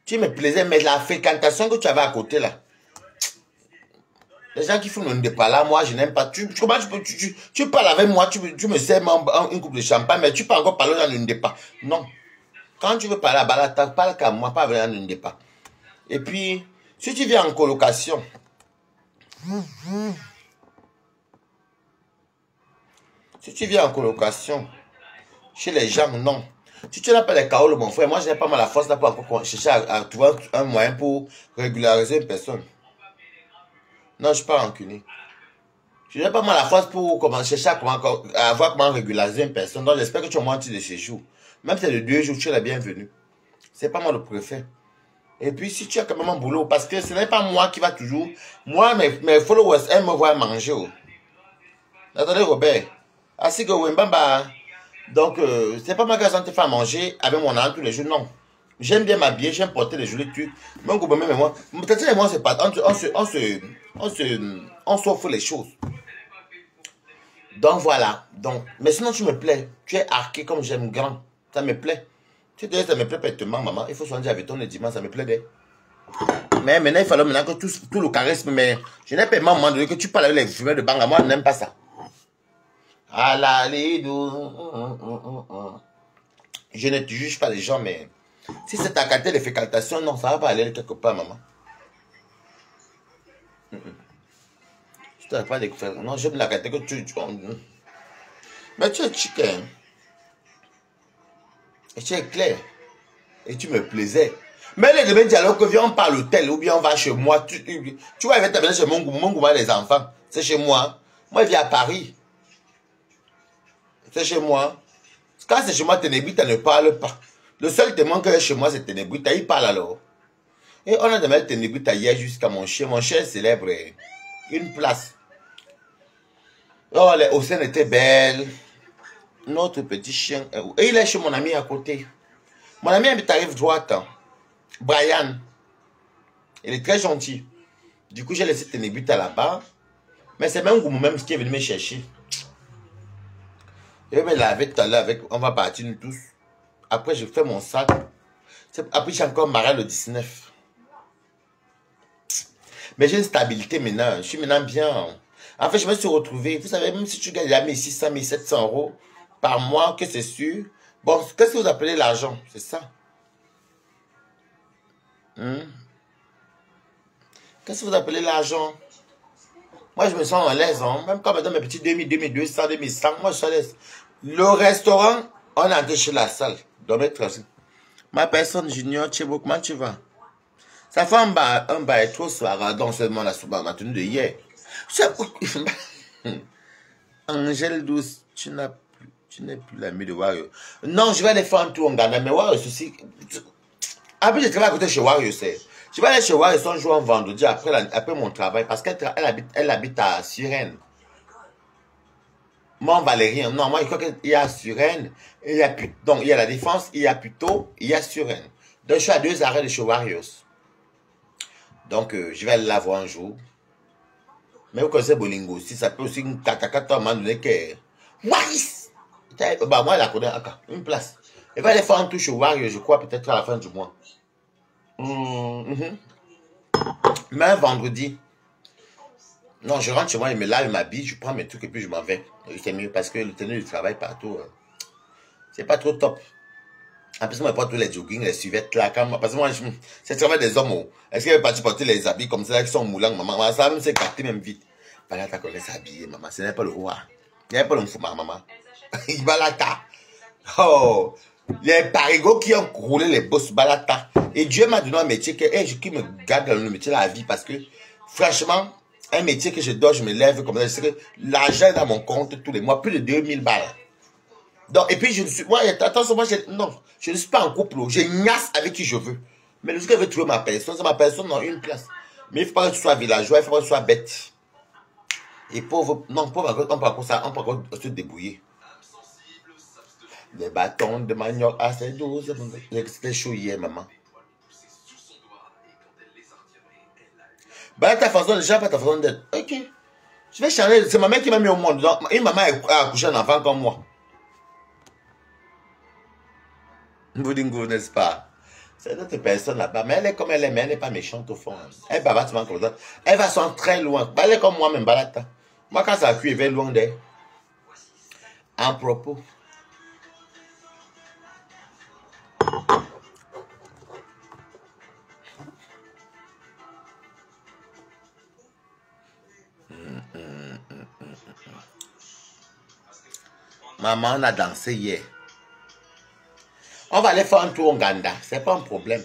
Tu me plaisais, mais la fréquentation que tu avais à côté là. Les gens qui font le pas là, moi je n'aime pas. Tu parles avec moi, tu me sers une coupe de champagne, mais tu peux encore parler dans le pas. Non. Quand tu veux parler à Balata, parle qu'à moi, pas dans le pas. Et puis, si tu viens en colocation, si tu viens en colocation, chez les gens, non. Si tu n'as pas les kaolos, mon frère, moi je n'ai pas mal la force là pour encore chercher à trouver un moyen pour régulariser une personne. Non, je ne suis pas rancunier. Je n'ai pas mal la force pour chercher à voir comment régulariser une personne. Donc j'espère que tu as moins de séjour. Même si c'est de 2 jours, tu es la bienvenue. C'est pas moi le préfet. Et puis si tu as quand même un boulot, parce que ce n'est pas moi qui va toujours. Moi, mes followers aiment me voir manger. Attendez, Robert. Ainsi que Wembamba. Donc, c'est pas ma raison de te faire manger avec mon âne tous les jours, non. J'aime bien m'habiller, j'aime porter les jolis trucs. Mon groupe, même moi, peut-être que moi, c'est pas. On s'offre les choses. Donc, voilà. Donc, mais sinon, tu me plais. Tu es arqué comme j'aime grand. Ça me plaît. Tu te dis, ça me plaît perfectement, maman. Il faut soigner avec ton le dimanche, ça me plaît bien. Mais maintenant, il fallait maintenant que tout le charisme, mais je n'ai pas à un moment donné que tu parles avec les fumeurs de Banga. Moi, je n'aime pas ça. Ah là, je ne te juge pas les gens, mais si c'est ta qualité de fécaldation, non, ça va pas aller quelque part, maman. Tu n'as pas de faire. Non, j'aime la qualité que tu. Mais tu es chicken. Et tu es clair. Et tu me plaisais. Mais les demain dialogue que viens, on parle à l'hôtel ou bien on va chez moi. Tu vois, il va t'amener chez mon gourmand, les enfants. C'est chez moi. Moi, je vis à Paris. C'est chez moi. Quand c'est chez moi, Ténébrita ne parle pas. Le seul témoin que j'ai chez moi, c'est Ténébrita. Il parle alors. Et on a demandé Ténébrita hier jusqu'à mon chien. Mon chien célèbre une place. Oh, les Océanes étaient belles. Notre petit chien. Et il est chez mon ami à côté. Mon ami habite à rive droite. Brian. Il est très gentil. Du coup, j'ai laissé Ténébrita là-bas. Mais c'est même Goumou même qui est venu me chercher. Je vais me laver tout à l'heure avec. On va partir nous tous. Après, je fais mon sac. Après, j'ai encore marié le 19. Mais j'ai une stabilité maintenant. Je suis maintenant bien. En fait, je me suis retrouvé. Vous savez, même si tu gagnes la 1600, 1700 euros par mois, que c'est sûr. Bon, qu'est-ce que vous appelez l'argent? C'est ça. Qu'est-ce que vous appelez l'argent? Moi, je me sens à l'aise. Hein? Même quand on me donne mes petits 2000, 2200, 2100, moi, je suis à l'aise. Le restaurant, on est entré chez la salle. Dormez tranquille. Ma personne junior, Tchebo, comment tu vas? Ça fait un bail trop soir, donc seulement la soupe ma tenue de hier. Angèle douce, tu n'es plus l'ami de Wario. Non, je vais aller faire un tour en Ghana, mais Wario, ceci. Après, je travaille à côté de chez Wario, c'est. Je vais aller chez Wario son jour en vendredi après mon travail, parce qu'elle habite à Sirène. Mon Valérien, non, moi je crois qu'il y a Suresnes, donc il y a la Défense, il y a Puteaux, il y a Suresnes. Donc je suis à 2 arrêts de chez Warriors. Donc je vais aller la voir un jour. Mais vous connaissez Bolingo aussi, ça peut aussi une catakata à un moment donné que. Waris! Bah moi je la connais encore, une place. Elle va aller faire un tour chez Warriors, je crois, peut-être à la fin du mois. Mais un vendredi. Non, je rentre chez moi, je me lave, je m'habille, je prends mes trucs et puis je m'en vais. C'est mieux parce que le tenue du travail partout, c'est pas trop top. En plus, moi, je porte tous les jogging, les suvettes là. Parce que moi, c'est le travail des hommes. Est-ce qu'elle est partie porter les habits comme ça, qui sont moulants, maman? Ça même s'est gâté même vite. Balata connaît s'habiller, maman. Ce n'est pas le roi. Il n'y a pas le fou, maman. Balata. Oh. Les parigots qui ont roulé les bosses, Balata. Et Dieu m'a donné un métier qui me garde dans le métier de la vie parce que, franchement, un métier que je dors, je me lève comme ça. Je sais que l'argent est dans mon compte tous les mois, plus de 2000 balles. Donc, et puis, je ne suis, moi, attention, moi, non, je ne suis pas en couple, je gnasse avec qui je veux. Mais le jour que je veux trouver ma personne, c'est ma personne dans une place. Mais il ne faut pas que tu sois villageois, il faut pas que tu sois bête. Et pauvre, non, pauvre, on peut encore ça, on peut encore se débrouiller. Les bâtons de manioc à ces 12, c'était chaud hier, maman. Bah, ta façon, déjà, pas ta façon d'être. Ok. Je vais changer, c'est ma mère qui m'a mis au monde. Donc, une maman a accouché un enfant comme moi. Boudingo, n'est-ce pas? C'est notre personne là-bas. Mais elle est comme elle est, mais elle n'est pas méchante au fond. Elle va battre comme ça. Elle va s'en très loin. Elle est comme moi-même, Balata. Moi, quand ça a cuit, elle va loin d'elle. En propos. Maman, on a dansé hier. On va aller faire un tour au Ghana. C'est pas un problème.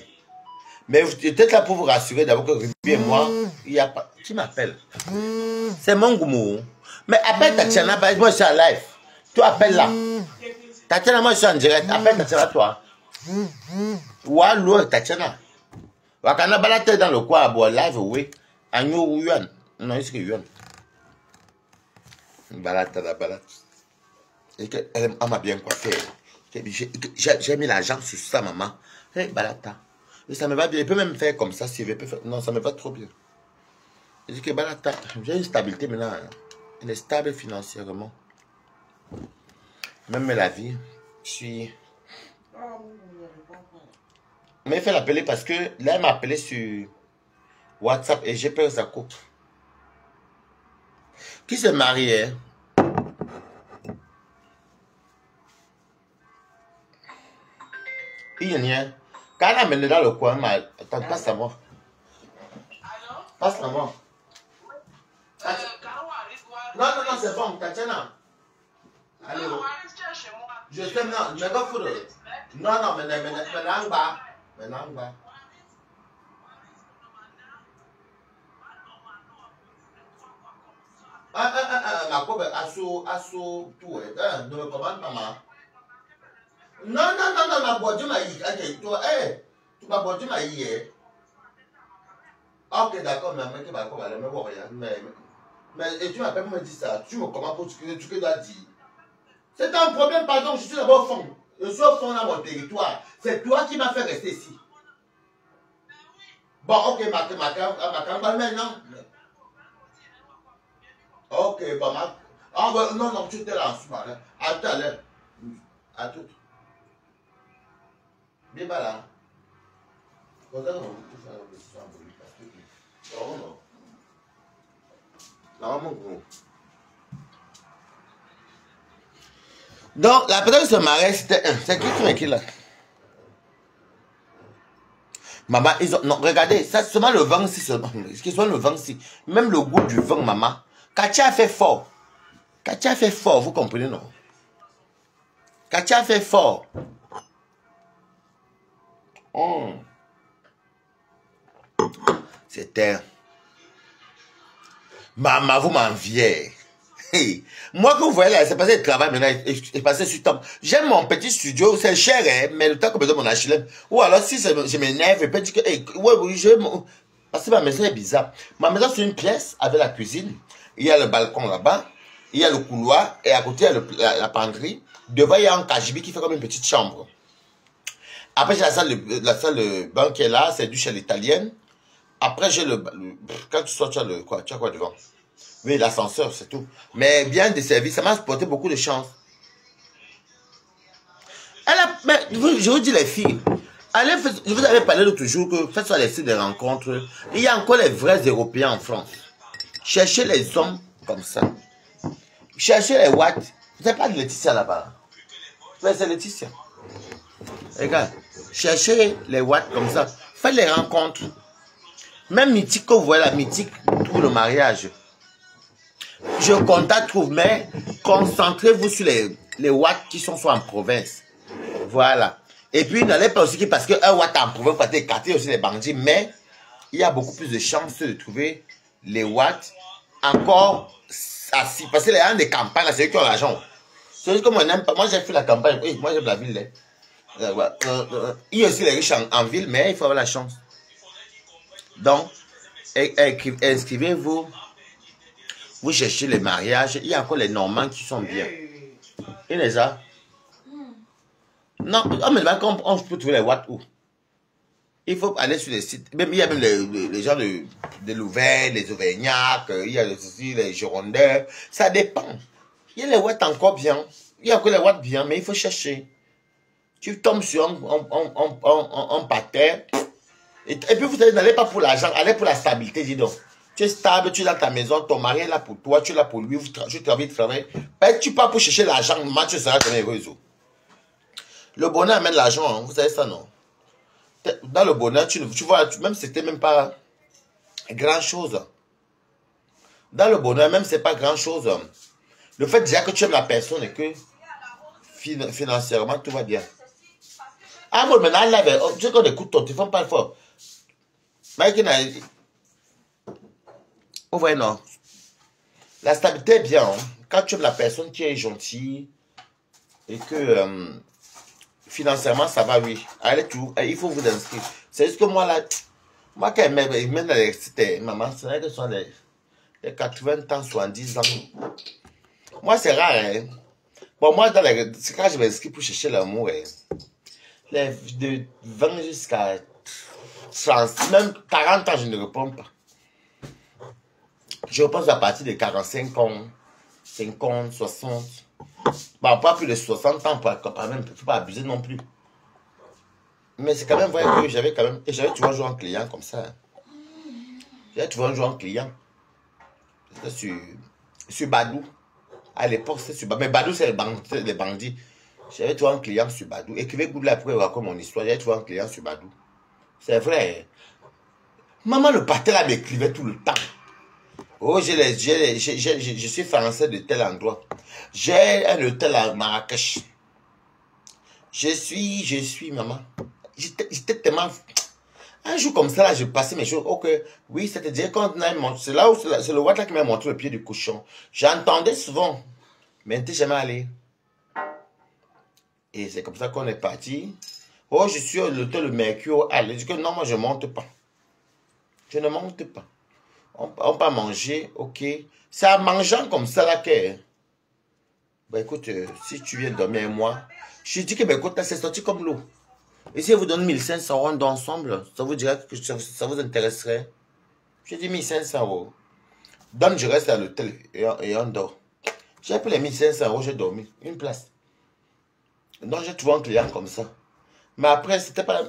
Mais peut-être là pour vous rassurer d'abord que Ruby et moi, il n'y a pas... Qui m'appelle? C'est mon goumou. Mais appelle Tatiana, moi je suis en live. Toi appelle là. Tatiana, moi je suis en direct. Appelle Tatiana toi. Wallo Tatiana. Wakana balate dans le coin à boire live, oui. Agneau ou yuan. Non, c'est que yuan. Balate la balate. Et elle m'a bien coiffé. J'ai mis l'argent sur ça, maman. Hey, balata. Et ça me va bien. Il peut même faire comme ça si il veut. Non, ça me va trop bien. Je dis que balata, j'ai une stabilité maintenant. Elle est stable financièrement. Même la vie, je suis... Mais il fait l'appeler parce que là, elle m'a appelé sur WhatsApp et j'ai peur que ça coupe. Qui s'est marié? Il y a quand elle a mené dans le coin, attends, passe à moi. Passe à moi. Non, c'est bon, Tatiana. Allez, je t'aime, non, mais pas fou. Non, mais bas. Maintenant, bas. Ma cobe, assaut, tout, ne me commande pas, ma. Non, ma boîte, ma y. Toi, tu m'as boîte, ma y. Ok, d'accord, mais tu vas aller me voir, mais et tu m'appelles pour me dire ça. Tu me commandes pour ce que tu dois dire. C'est un problème, pardon, je suis d'abord au fond. Je suis au fond dans mon territoire. C'est toi qui m'as fait rester ici. Bon, ok, ma campagne maintenant. Ok, bon, non, tu étais là en ce moment. À tout à l'heure. À tout. Bien là. Donc, la personne se mariait, c'est qui là? Maman, ils ont... Non, regardez, ça c'est seulement le vin ici. Ce soit le vin ici. Même le goût du vin, maman. Katia a fait fort. Katia a fait fort, vous comprenez, non? Katia a fait fort. Oh. C'était... Maman, vous m'enviez. Hey. Moi, que vous voyez là, c'est passé le travail maintenant, c'est passé sur temps. J'aime mon petit studio, c'est cher, hein, mais le temps que je donne mon HLM. Ou alors, si je m'énerve, je peux dire que, hey, parce que ma maison est bizarre. Ma maison, c'est une pièce avec la cuisine. Il y a le balcon là-bas. Il y a le couloir. Et à côté, il y a la penderie. Devant, il y a un cagibi qui fait comme une petite chambre. Après, j'ai la salle de bain qui est là. C'est du chez l'italienne. Après, j'ai quand tu sors, tu as quoi devant? Oui, l'ascenseur, c'est tout. Mais bien desservi, ça m'a apporté beaucoup de chance. Mais je vous dis les filles, je vous avais parlé l'autre jour que faites sur les sites de rencontres, il y a encore les vrais Européens en France. Cherchez les hommes comme ça. Cherchez les watts. Vous n'avez pas de Laetitia là-bas. Mais c'est Laetitia. Regarde, cherchez les watts comme ça. Faites les rencontres. Même Mythique, que vous voyez la Mythique pour le mariage. Je contacte, mais concentrez-vous sur les watts qui sont soit en province. Voilà. Et puis, n'allez pas aussi parce qu'un watt en province, peut écarter aussi les bandits, mais il y a beaucoup plus de chances de trouver les watts encore assis. Parce que les gens des campagnes, c'est eux qui ont l'argent. C'est juste que moi, moi j'ai fait la campagne, oui, moi j'aime la ville. Il y a aussi les riches en ville, mais il faut avoir la chance. Donc, inscrivez-vous. Vous cherchez les mariages, il y a encore les Normands qui sont bien. Il les a. Non, mais on peut trouver les watts où? Il faut aller sur les sites. Même, il y a même les gens de Louvain, les Auvergnats, il y a aussi les Girondins. Ça dépend. Il y a les watts encore bien. Il y a encore les watts bien, mais il faut chercher. Tu tombes sur un patin. Et puis vous n'allez pas pour l'argent, allez pour la stabilité, dis donc. Tu es stable, tu es dans ta maison, ton mari est là pour toi, tu es là pour lui, tu travailles. Tu pars pour chercher l'argent, moi tu seras jamais heureux. Le bonheur amène l'argent, hein, vous savez ça, non? Dans le bonheur, tu vois, même si c'était même pas grand chose. Dans le bonheur, même si c'est pas grand chose. Le fait déjà que tu aimes la personne et que financièrement tout va bien. Ah bon, maintenant, là, tu sais qu'on écoute ton téléphone pas fort. Mike, vous voyez, non. La stabilité est bien. Hein. Quand tu aimes la personne qui est gentille et que financièrement, ça va, oui. Allez, tout. Il faut vous inscrire. C'est juste que moi, là, moi, quand même dans l'électricité, maman, c'est vrai que ce sont les 80 ans, 70 ans. Moi, c'est rare, hein. Bon, moi, c'est quand je m'inscris pour chercher l'amour, hein. De 20 jusqu'à 30, même 40 ans, je ne réponds pas. Je pense à partir de 45 ans, 50, 60. Bon, pas plus de 60 ans, quand même, il ne faut pas abuser non plus. Mais c'est quand même vrai que j'avais quand même. Et j'avais toujours joué en client comme ça. J'avais toujours joué en client. C'était sur Badou. À l'époque, c'était sur Badou. Mais Badou, c'est les bandits. J'avais toujours un client sur Badou. Écrivez Google après, raconte mon histoire. J'avais toujours un client sur Badou. C'est vrai. Maman, le pâté là m'écrivait tout le temps. Oh, je suis français de tel endroit. J'ai un hôtel à Marrakech. Je suis, maman. J'étais tellement... Un jour comme ça, là, je passais mes choses. Ok, oui, c'est-à-dire quand on a montré... C'est là où c'est le watt qui m'a montré le pied du cochon. J'entendais souvent, mais n'était jamais allé. Et c'est comme ça qu'on est parti. Oh, je suis à l'hôtel Mercure. Allez, je dis que non, moi, je ne monte pas. Je ne monte pas. On peut manger, ok. C'est en mangeant comme ça, là, que... Bah écoute, si tu viens dormir avec moi, je dis que, bah écoute, là, c'est sorti comme l'eau. Et si je vous donne 1500 euros ensemble, ça vous dirait que ça vous intéresserait? Je dis 1500 euros. Donc, je reste à l'hôtel et on dort. J'ai pris les 1500 euros, j'ai dormi. Une place. Donc, j'ai trouvé un client comme ça. Mais après, c'était pas...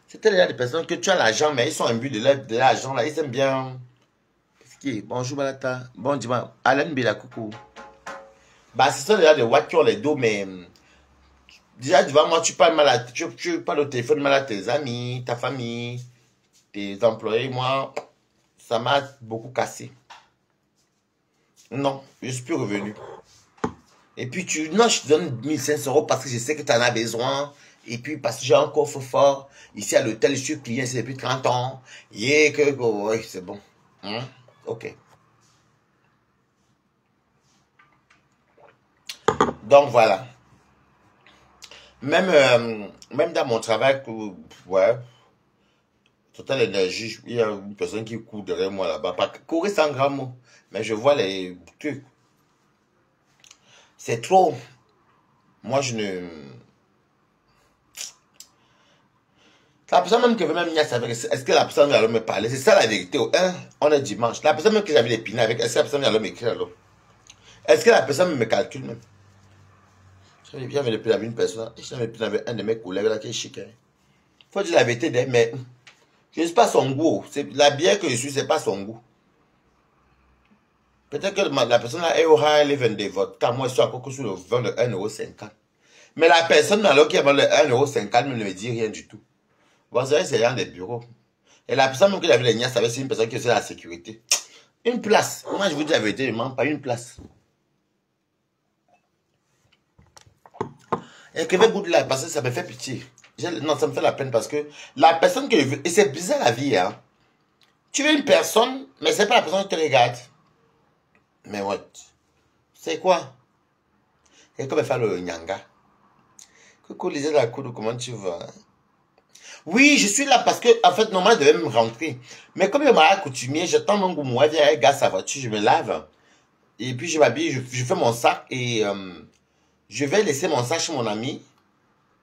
C'était déjà des personnes que tu as l'argent, mais ils sont imbus de l'argent, là. Ils aiment bien... Bonjour, Malata. Bon dimanche. Alain Bila, coucou. Bah, ce sont déjà des voitures, les dos, mais... Déjà, devant moi, tu parles mal à... Tu parles au téléphone mal à tes amis, ta famille, tes employés. Moi, ça m'a beaucoup cassé. Non, je ne suis plus revenu. Et puis, non, je te donne 1500 euros parce que je sais que tu en as besoin. Et puis, parce que j'ai un coffre fort. Ici, à l'hôtel, je suis client, c'est depuis 30 ans. Et que, oui, c'est bon. Hein? Ok. Donc, voilà. Même dans mon travail, ouais, Total Énergie, il y a une personne qui court derrière moi là-bas. Pas courir sans grand mot. Mais je vois les trucs. C'est trop. Moi, je ne... La personne même qui veut même venir avec, est-ce que la personne va me parler? C'est ça la vérité. Hein? On est dimanche. La personne même que j'avais l'épine avec, est-ce que la personne va m'écrire alors? Est-ce que la personne me calcule même? J'avais l'épine avec une personne. J'avais l'épine avec un de mes collègues là qui est chic. Hein? Faut dire la vérité, mais je ne suis pas son goût. La bière que je suis, c'est pas son goût. Peut-être que la personne là est au high level de vote. Car moi, je suis encore sur le vent de 1,50 €. Mais la personne alors qui a vendu le 1,50 € ne me dit rien du tout. Bon, c'est vrai, c'est rien des bureaux. Et la personne qui avait les nias, c'est une personne qui est la sécurité. Une place. Moi, je vous dis la vérité, je ne manque pas une place. Et que goût de la parce que ça me fait pitié. Non, ça me fait la peine parce que la personne que je veux, et c'est bizarre la vie, hein. Tu veux une personne, mais c'est pas la personne qui te regarde. Mais what? C'est quoi? Et comme faire le nyanga. Coucou, Lisa la cour, comment tu vas? Oui, je suis là parce que, en fait, normalement, je devais me rentrer. Mais comme il m'a coutumier, j'attends mon goût, moi, vient, gars, sa voiture, je me lave. Et puis, je m'habille, je fais mon sac et je vais laisser mon sac chez mon ami.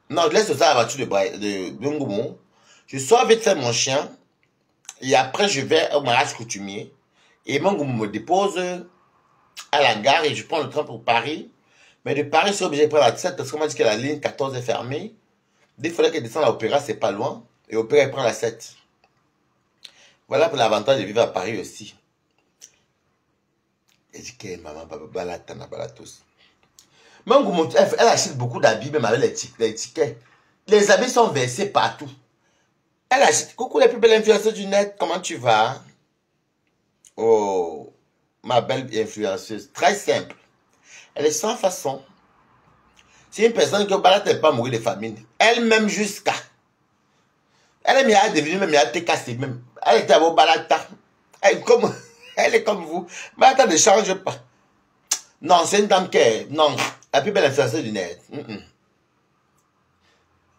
Non, je laisse ça à la voiture de Ngoumou. Je sors vite faire mon chien. Et après, je vais au mariage coutumier. Et mon Ngoumou me dépose à la gare et je prends le train pour Paris. Mais de Paris, je suis obligé de prendre la 7 parce qu'on m'a dit que la ligne 14 est fermée. Il fallait qu'elle descende à l'Opéra, c'est pas loin. Et Opéra, elle prend la 7. Voilà pour l'avantage de vivre à Paris aussi. Elle dit que maman, papa, la tana, tous. Mon elle achète beaucoup d'habits, même avec les tickets. Les habits sont versés partout. Elle achète. Coucou les plus belles influenceuses du net, comment tu vas? Oh, ma belle influenceuse. Très simple. Elle est sans façon. C'est une personne qui ne peut pas mourir de famine. Elle-même jusqu'à. Elle est devenue même TKC même. Elle était à vos balata. Elle est comme vous. Balata ne change pas. Non, c'est une dame qui est... Non, la plus belle influenceuse du net.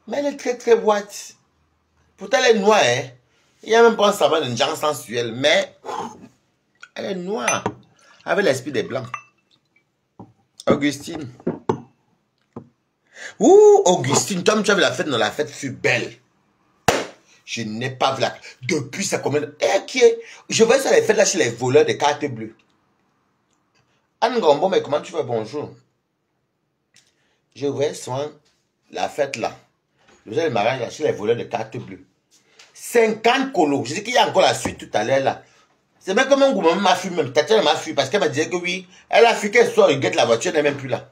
Mais elle est très très boîte. Pourtant, elle est noire, hein. Il y a même pas un savant d'une genre sensuelle, mais elle est noire. Avec l'esprit des blancs. Augustine. Ouh, Augustine, comme tu as vu la fête, non, la fête fut belle. Je n'ai pas vu la... Depuis, ça combien... Je vois ça les fêtes là chez les voleurs de cartes bleues. Anne Gombo, mais comment tu vas? Bonjour. Je vois souvent la fête là. Le jour du mariage là, chez les voleurs de cartes bleues. 50 colos. Je dis qu'il y a encore la suite tout à l'heure là. C'est même comme un gourmand m'a fui même. Tatiana m'a fui parce qu'elle m'a dit que oui. Elle a fui qu'elle soit, il guette la voiture, elle n'est même plus là.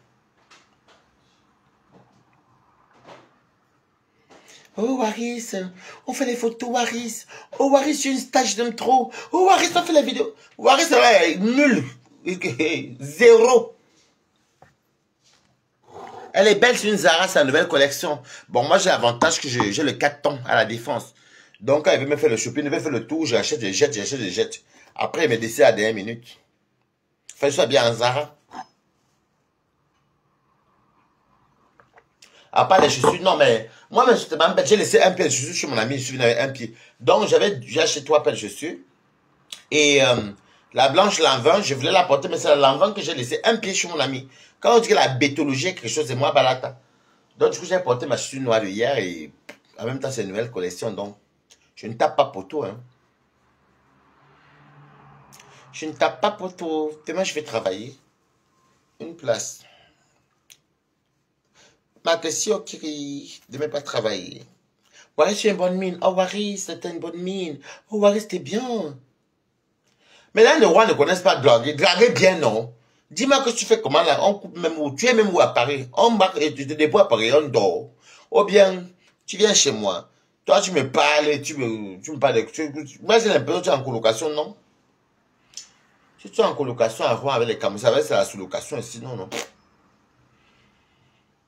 Oh Waris, on fait les photos Waris. Oh Waris, j'ai une stage j'aime trop. Oh Waris, on fait les vidéos. Waris, c'est nul. Zéro. Elle est belle, c'est une Zara, c'est la nouvelle collection. Bon, moi j'ai l'avantage que j'ai le 4 tons à la défense. Donc quand elle veut me faire le shopping, elle veut faire le tour, j'achète des jets, j'achète des jets. Après, elle me décide à la dernière minute. Fais ça bien en Zara. À part les chaussures, non mais moi j'ai laissé un pied de chaussures chez mon ami, je suis venu avec un pied. Donc j'ai acheté 3 paires de chaussures. Et la blanche l'envin, je voulais la porter, mais c'est la l'envin que j'ai laissé un pied chez mon ami. Quand on dit que la bétologie est quelque chose, c'est moi balata. Donc du coup j'ai porté ma chaussure noire de hier et en même temps c'est une nouvelle collection. Donc je ne tape pas pour tout. Hein. Je ne tape pas pour tout. Demain je vais travailler. Une place. Ma question qui ne pas travailler. Waris, tu as une bonne mine. Oh, Waris, t'as une bonne mine. Oh, Waris, t'es bien. Mais là, les rois ne connaissent pas draguer. Draguer bien, non. Dis-moi que tu fais comment là. On coupe même où. Tu es même où à Paris. On marque et tu te déploies à Paris, on dort. Ou bien, tu viens chez moi. Toi, tu me parles, tu me parles. Moi, j'ai l'impression que tu es en colocation, non? Si tu es en colocation à Rouen avec les caméras, ça va être la sous-location ici, non, non.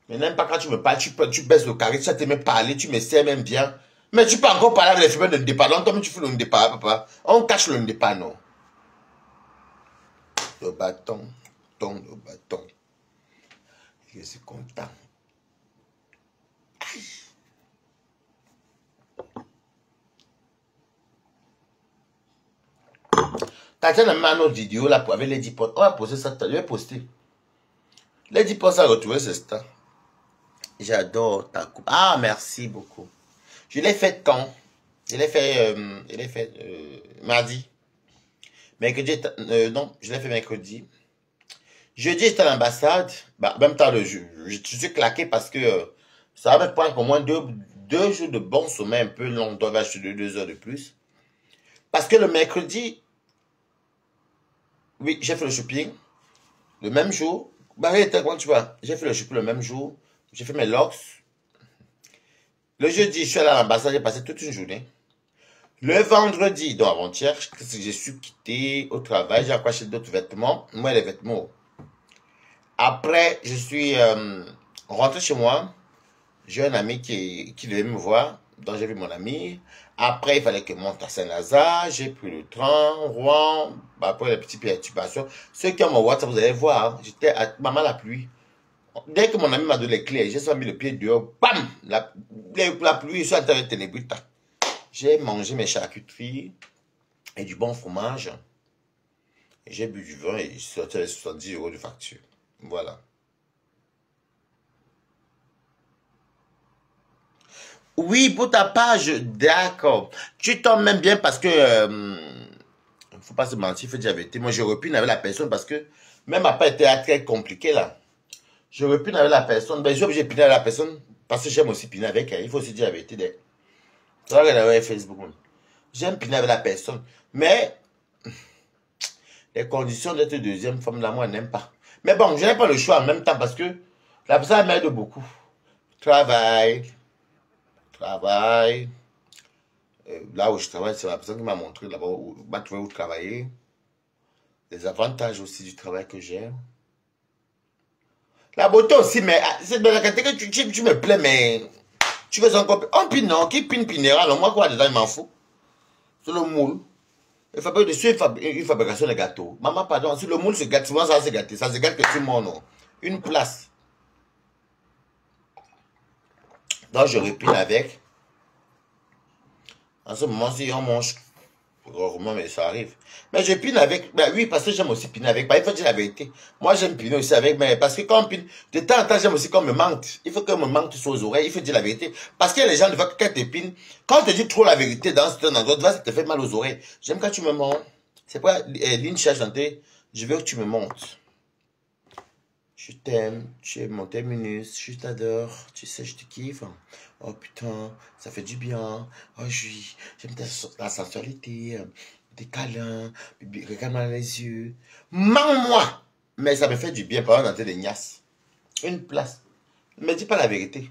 Mais n'aime pas quand tu me parles, tu baisses le carré, tu t'aimes parler, tu me sais même bien. Mais tu peux encore parler avec les femmes de départ. Non, toi, tu fais le départ, papa. On cache le départ, non. Le bâton, le bâton. Je suis content. Tatiana m'a un autre vidéo là avec les 10 potes. On va poster ça, je vais poster. Les 10 potes, ça a retrouvé ce stade. J'adore ta coupe. Ah, merci beaucoup. Je l'ai fait quand? Je l'ai fait mardi. Mercredi, non, je l'ai fait mercredi. Jeudi, j'étais à l'ambassade. Bah, en même temps, je suis claqué parce que ça va me prendre au moins deux jours de bon sommeil un peu long. On doit acheter 2 heures de plus. Parce que le mercredi, oui, j'ai fait le shopping. Le même jour. Bah, comment tu vois? J'ai fait le shopping le même jour. J'ai fait mes locks. Le jeudi, je suis allé à l'ambassade, j'ai passé toute une journée. Le vendredi, donc avant-hier, je suis quitté au travail, j'ai acheté d'autres vêtements. Moi, les vêtements. Après, je suis rentré chez moi. J'ai un ami qui devait me voir. Donc, j'ai vu mon ami. Après, il fallait que je monte à Saint-Lazare. J'ai pris le train, Rouen. Après, les petites perturbations. Ceux qui ont mon WhatsApp, vous allez voir. J'étais à maman la pluie. Dès que mon ami m'a donné les clés, j'ai mis le pied dehors. Bam! La pluie, je suis en train de ténébrer. J'ai mangé mes charcuteries et du bon fromage. J'ai bu du vin et je suis sorti avec 70 € de facture. Voilà. Oui, pour ta page, d'accord. Tu tombes même bien parce que... faut pas se mentir, il faut dire la vérité. Moi, je repine avec la personne parce que même après, c'était très compliqué là. Je repine avec la personne. Ben, j'ai obligé de piner avec la personne parce que j'aime aussi piner avec elle. Il faut aussi dire la vérité. Tu vas regarder Facebook. J'aime piner avec la personne. Mais les conditions d'être deuxième femme, là, moi, je n'aime pas. Mais bon, je n'ai pas le choix en même temps parce que la personne m'aide beaucoup. Travail. Là où je travaille, c'est la personne qui m'a montré là-bas où trouver où travailler. Les avantages aussi du travail que j'ai. La beauté aussi, mais c'est de la qualité que tu me plais, mais Tu veux encore... On pine, non? Qui pine, pinera? Alors, moi, quoi, dedans, il m'en fout. C'est le moule. Il fabrique dessus une fabrication de gâteaux. Maman, pardon, si le moule se gâte, souvent ça va se gâter. Ça se gâte que tout le monde, non? Une place. Donc, je répine avec. En ce moment, si on mange, rarement, mais ça arrive. Mais je pine avec, ben oui, parce que j'aime aussi piner avec. Ben, il faut dire la vérité. Moi, j'aime piner aussi avec, mais parce que quand on pine, de temps en temps, j'aime aussi qu'on me mente. Il faut qu'on me mente sur les oreilles, il faut dire la vérité. Parce que les gens, quand tu pines, quand on te dit trop la vérité dans ce endroit, ça te fait mal aux oreilles. J'aime quand tu me montes. C'est pas Lynch a chanté, je veux que tu me montes. Je t'aime, tu es mon terminus, je t'adore, tu sais, je te kiffe. Oh putain, ça fait du bien. Oh oui, j'aime ta sensualité, des câlins, regarde-moi dans les yeux. Mens-moi! Mais ça me fait du bien, par exemple, dans tes niasses. Une place. Ne me dis pas la vérité.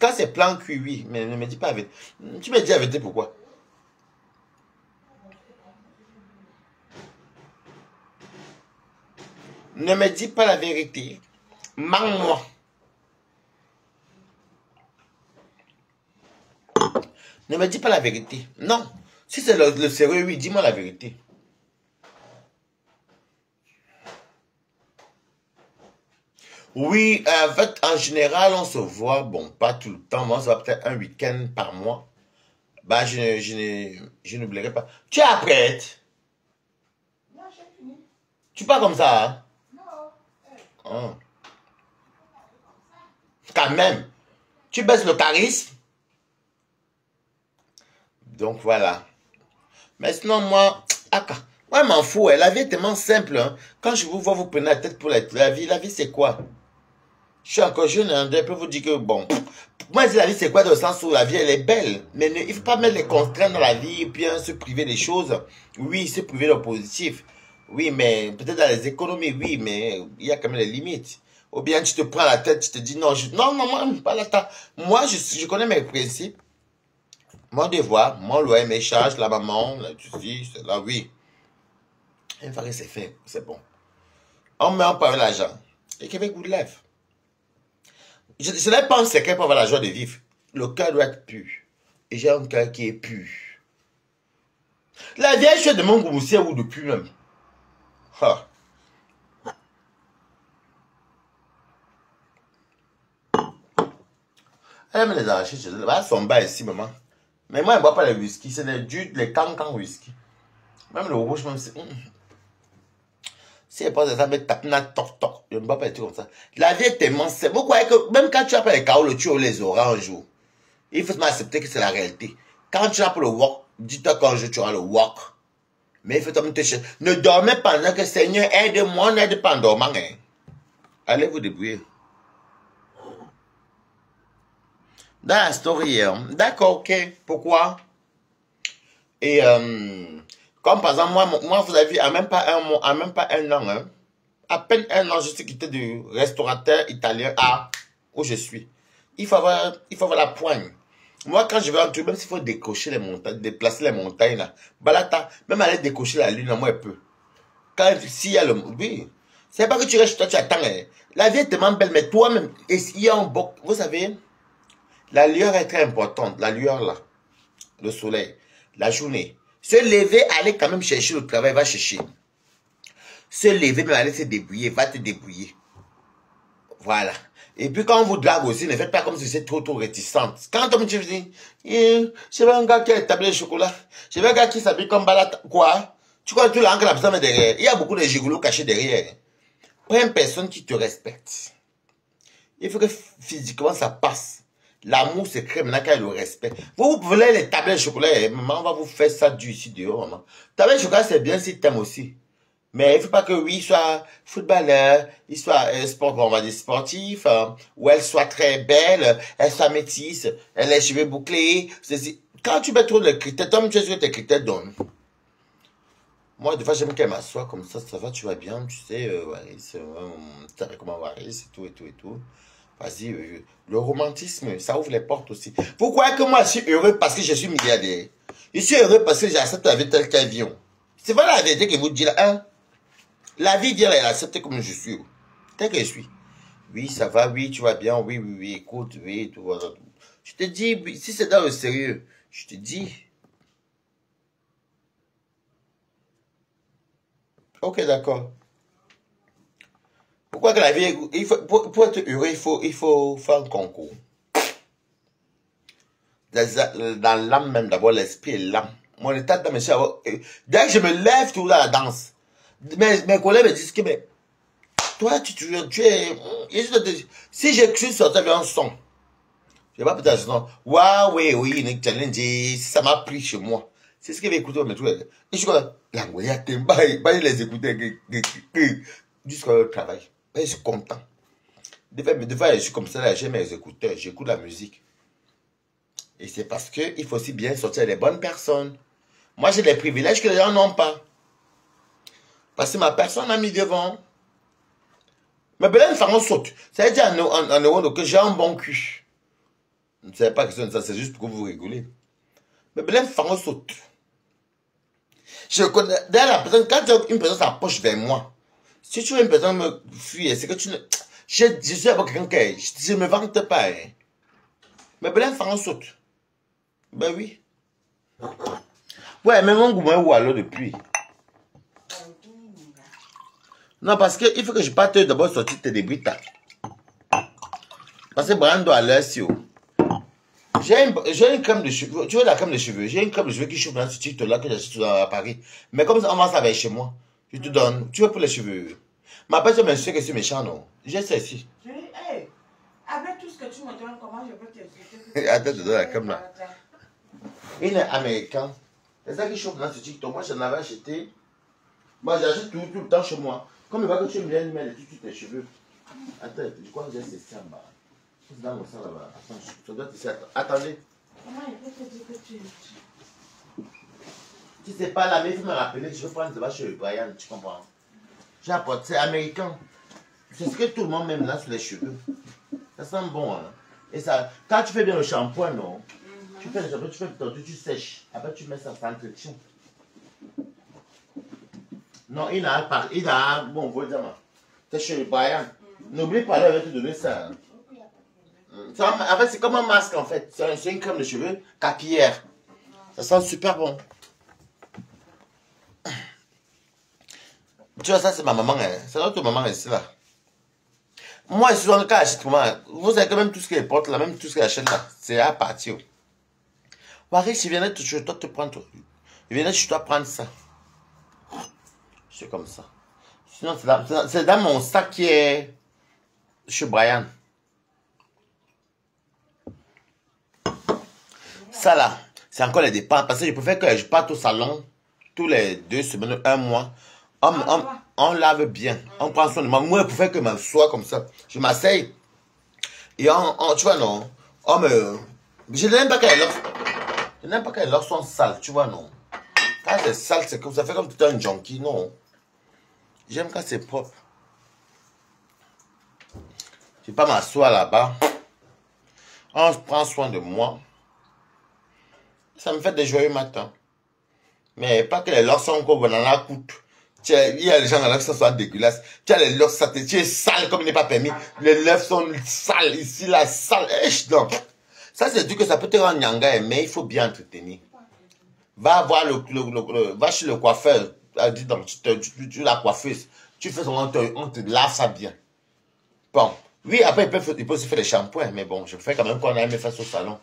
Quand c'est plan cuit, oui, mais ne me dis pas la vérité. Tu me dis la vérité pourquoi? Ne me dis pas la vérité. Mens-moi. Ne me dis pas la vérité. Non. Si c'est le sérieux, oui, dis-moi la vérité. Oui, en fait, en général, on se voit, bon, pas tout le temps, mais on se voit peut-être un week-end par mois. Bah, je n'oublierai pas. Tu es prête? Non, j'ai fini. Tu pars comme ça, hein? Non. Oh. Quand même. Tu baisses le charisme. Donc, voilà. Mais sinon, moi, moi, je m'en fous. La vie est tellement simple. Hein. Quand je vous vois, vous prenez la tête pour la vie. La vie, c'est quoi? Je suis encore jeune, hein, je peux vous dire que, bon, moi, je dis la vie, c'est quoi, dans le sens où la vie, elle est belle. Mais il ne faut pas mettre les contraintes dans la vie, et puis se priver des choses. Oui, se priver le positif. Oui, mais peut-être dans les économies, oui, mais il y a quand même des limites. Ou bien tu te prends la tête, tu te dis, non, non, moi, pas la tête. Moi, je connais mes principes. Mon devoir, mon loyer, mes charges, la maman, la justice, là, oui. Une fois que c'est fait, c'est bon. On met en parle l'argent. Et Québec vous lève. Je n'ai pas un secret pour avoir la joie de vivre. Le cœur doit être pur. Et j'ai un cœur qui est pur. La vieille chose de mon goût, ou depuis même. Ha. Elle aime les arracher chez elle. Elle son bas ici, maman. Mais moi, je ne bois pas les whisky. C'est les can-can whisky. Même le rouge, même c'est... Si elle pense à ça, mais tape na toc. Je ne bois pas les trucs comme ça. La vie est tellement simple. Vous croyez que même quand tu as pas les carottes, tu as les oranges, il faut accepter que c'est la réalité. Quand tu as pour le wok, dis-toi qu'un jour tu auras le wok. Mais il faut te chercher. Ne dormez pas pendant que Seigneur aide-moi, n'aide pas en dormant. Hein. Allez vous débrouiller. Dans la story, d'accord, ok. Pourquoi? Et comme par exemple, moi, vous avez vu, en même pas un mois, en même pas un an, hein, à peine un an, je suis quitté du restaurateur italien à où je suis. Il faut avoir la poigne. Moi, quand je vais en Turquie, même s'il faut décocher les montagnes, déplacer les montagnes, là, balata, même aller décocher la lune, moi, un peu. Quand, s'il y a le, oui, c'est pas que tu restes, toi, tu attends, hein. La vie est tellement belle, mais toi-même, et s'il y a un boc, vous savez, la lueur est très importante, la lueur, là, le soleil, la journée. Se lever, aller quand même chercher le travail, va chercher. Se lever, mais aller se débrouiller, va te débrouiller. Voilà. Et puis quand on vous drague aussi, ne faites pas comme si c'est trop réticente. Quand on me dit, je veux un gars qui a établi le chocolat, je veux un gars qui s'habille comme Balata, quoi? Tu crois que tout l'angle a besoin de derrière. Il y a beaucoup de gigolos cachés derrière. Prends une personne qui te respecte. Il faut que physiquement ça passe. L'amour se crée maintenant qu'il y a le respect. Vous voulez les tablettes de chocolat, maman va vous faire ça du ici dehors, maman. Tablette de chocolat, c'est bien si tu aimes aussi. Mais il ne faut pas que oui, il soit footballeur, il soit on va dire sportif, ou elle soit très belle, elle soit métisse, elle a les cheveux bouclés. Quand tu mets trop de critères, toi, tu sais tes critères donnent. Moi, des fois, j'aime qu'elle m'assoie comme ça va, tu vas bien, tu sais, Waris, tu sais comment Waris, et tout, et tout, et tout. Vas-y, le romantisme, ça ouvre les portes aussi. Vous croyez que moi, je suis heureux parce que je suis milliardaire? Je suis heureux parce que j'accepte la vie telle qu'elle vient. C'est pas la vérité que vous dites là, hein? La vie vient, elle accepte comme je suis. Tel que je suis. Oui, ça va, oui, tu vas bien, oui, oui, oui, écoute, oui, tout, voilà. Je te dis, si c'est dans le sérieux, je te dis. Ok, d'accord. Pourquoi que la vie, il faut, pour être heureux, il faut faire un concours. Dans l'âme même, d'abord, l'esprit et l'âme. Mon état d'âme, dès que je me lève, tout dans la danse. Mes collègues me disent que, mais, toi, tu es, si je suis sorti avec un son, je vais pas peut-être un son, waouh, oui, oui, une challenge, si ça m'a pris chez moi. C'est ce que j'ai écouté, mais tout, et je suis comme, l'angoisse, les écouter, jusqu'au travail. Et je suis content. Des fois, je suis comme ça, j'ai mes écouteurs, j'écoute la musique. Et c'est parce qu'il faut aussi bien sortir les bonnes personnes. Moi, j'ai des privilèges que les gens n'ont pas. Parce que ma personne m'a mis devant. Mais Belen Faron saute. Ça veut dire en euro que j'ai un bon cul. Je ne savais pas que ça, c'est juste pour que vous rigolez. Mais Belen Faron saute. Je connais, d'ailleurs, la personne, quand une personne s'approche vers moi, si tu veux une personne me fuir, c'est que tu ne. Je suis avec quelqu'un qui. Je ne me vante pas. Hein. Mais Belen Faron saute. Ben oui. Ouais, mais mon goût, où alors depuis? Non, parce qu'il faut que je parte d'abord sortir tes débris. Parce que Brando a l'air si haut. J'ai une crème de cheveux. Tu veux la crème de cheveux? J'ai une crème de cheveux qui chauffe dans ce titre là que j'achète à Paris. Mais comme ça, on va ça avec chez moi. Je te donne. Tu veux pour les cheveux? Ma personne me dit que c'est méchant, non? J'ai ça ici. Je dis, hey, avec tout ce que tu me donnes, comment je peux te Attends, te donne la crème là. Il est américain. C'est ça qui chauffe dans ce TikTok. Moi, j'en avais acheté. Moi, j'achète tout le temps chez moi. Comme il va que tu me viennes mettre tout tes cheveux. Attends, je crois que j'ai ça là-bas. C'est dans mon sang là-bas. Attends, ça doit être ici. Attendez. Comment il peut te dire que tu... Tu sais pas, la meuf me rappeler que je veux prendre ça chez Brian, tu comprends? J'ai apporté, c'est américain. C'est ce que tout le monde met là sur les cheveux. Ça sent bon, hein. Et ça, quand tu fais bien le shampoing, non? Tu fais le shampoing, tu fais le tordu, tu sèches. Après, tu mets ça, ça entretient. Non, il a, bon, vous dire, c'est chez Brian. N'oublie pas, elle va te donner ça. En fait, c'est comme un masque, en fait. C'est une crème de cheveux capillaire. Ça sent super bon. Tu vois, ça, c'est ma maman. Hein. C'est notre maman ici, là. Moi, je suis dans le cas, j'achète comment. Vous savez que même tout ce qu'elle porte, là, même tout ce qu'elle achète, là, c'est à partir. Marie, je viens chez toi te prendre. Je viens chez toi prendre ça. C'est comme ça. Sinon, c'est dans mon sac qui est chez Brian. Ça là, c'est encore les dépenses. Parce que je préfère que je parte au salon tous les 2 semaines, 1 mois. On lave bien. On prend soin de moi. Moi, je préfère que je m'assoie comme ça. Je m'asseye. Et tu vois, non. Je n'aime pas qu'elles leur sont sales, tu vois, non. Quand c'est sale, c'est comme ça fait comme tout un junkie, non. J'aime quand c'est propre. Je ne vais pas m'asseoir là-bas. On prend soin de moi. Ça me fait des joyeux matins. Mais pas que les leurs sont comme banana coupe. Il y a les gens là qui sont dégueulasses. Tu as les leurs, tu es sale comme il n'est pas permis. Les lèvres sont sales ici, là, sale. Donc, ça c'est du que ça peut te rendre nyanga, mais il faut bien entretenir. Va voir va chez le coiffeur. Tu la coiffeuse. Tu fais on te lave ça bien. Bon. Oui, après, il peut aussi faire des shampoings, mais bon, je fais quand même qu'on aille me faire au salon.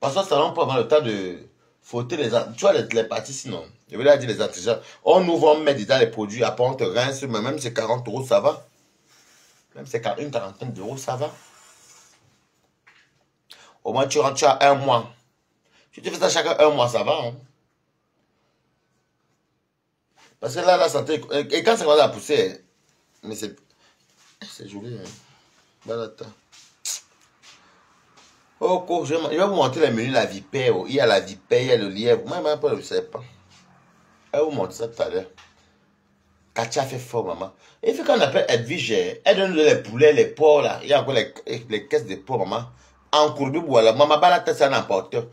Parce qu'au salon, on peut avoir le temps de frotter les... Tu vois, les parties, sinon, je vais leur dire les artisans. On ouvre, on met dedans les produits, après on te rince, mais même c'est 40 €, ça va. Même c'est une quarantaine d'euros, ça va. Au moins, tu rentres à 1 mois. Si tu fais ça chaque 1 mois, ça va. Hein? Parce que là, la santé... Et quand ça commence à pousser, mais c'est joli, hein. Balata. Oh, je vais vous montrer les menus de la vipère. Il y a la vipère, il y a le lièvre. Moi, je ne sais pas. Je vais vous montrer ça tout à l'heure. Katia fait fort, maman. Et puis quand on appelle Edwige, elle donne les poulets, les porcs, là. Il y a encore les caisses de porcs, maman. En courbé, voilà. Maman, la tête, c'est un emporteur.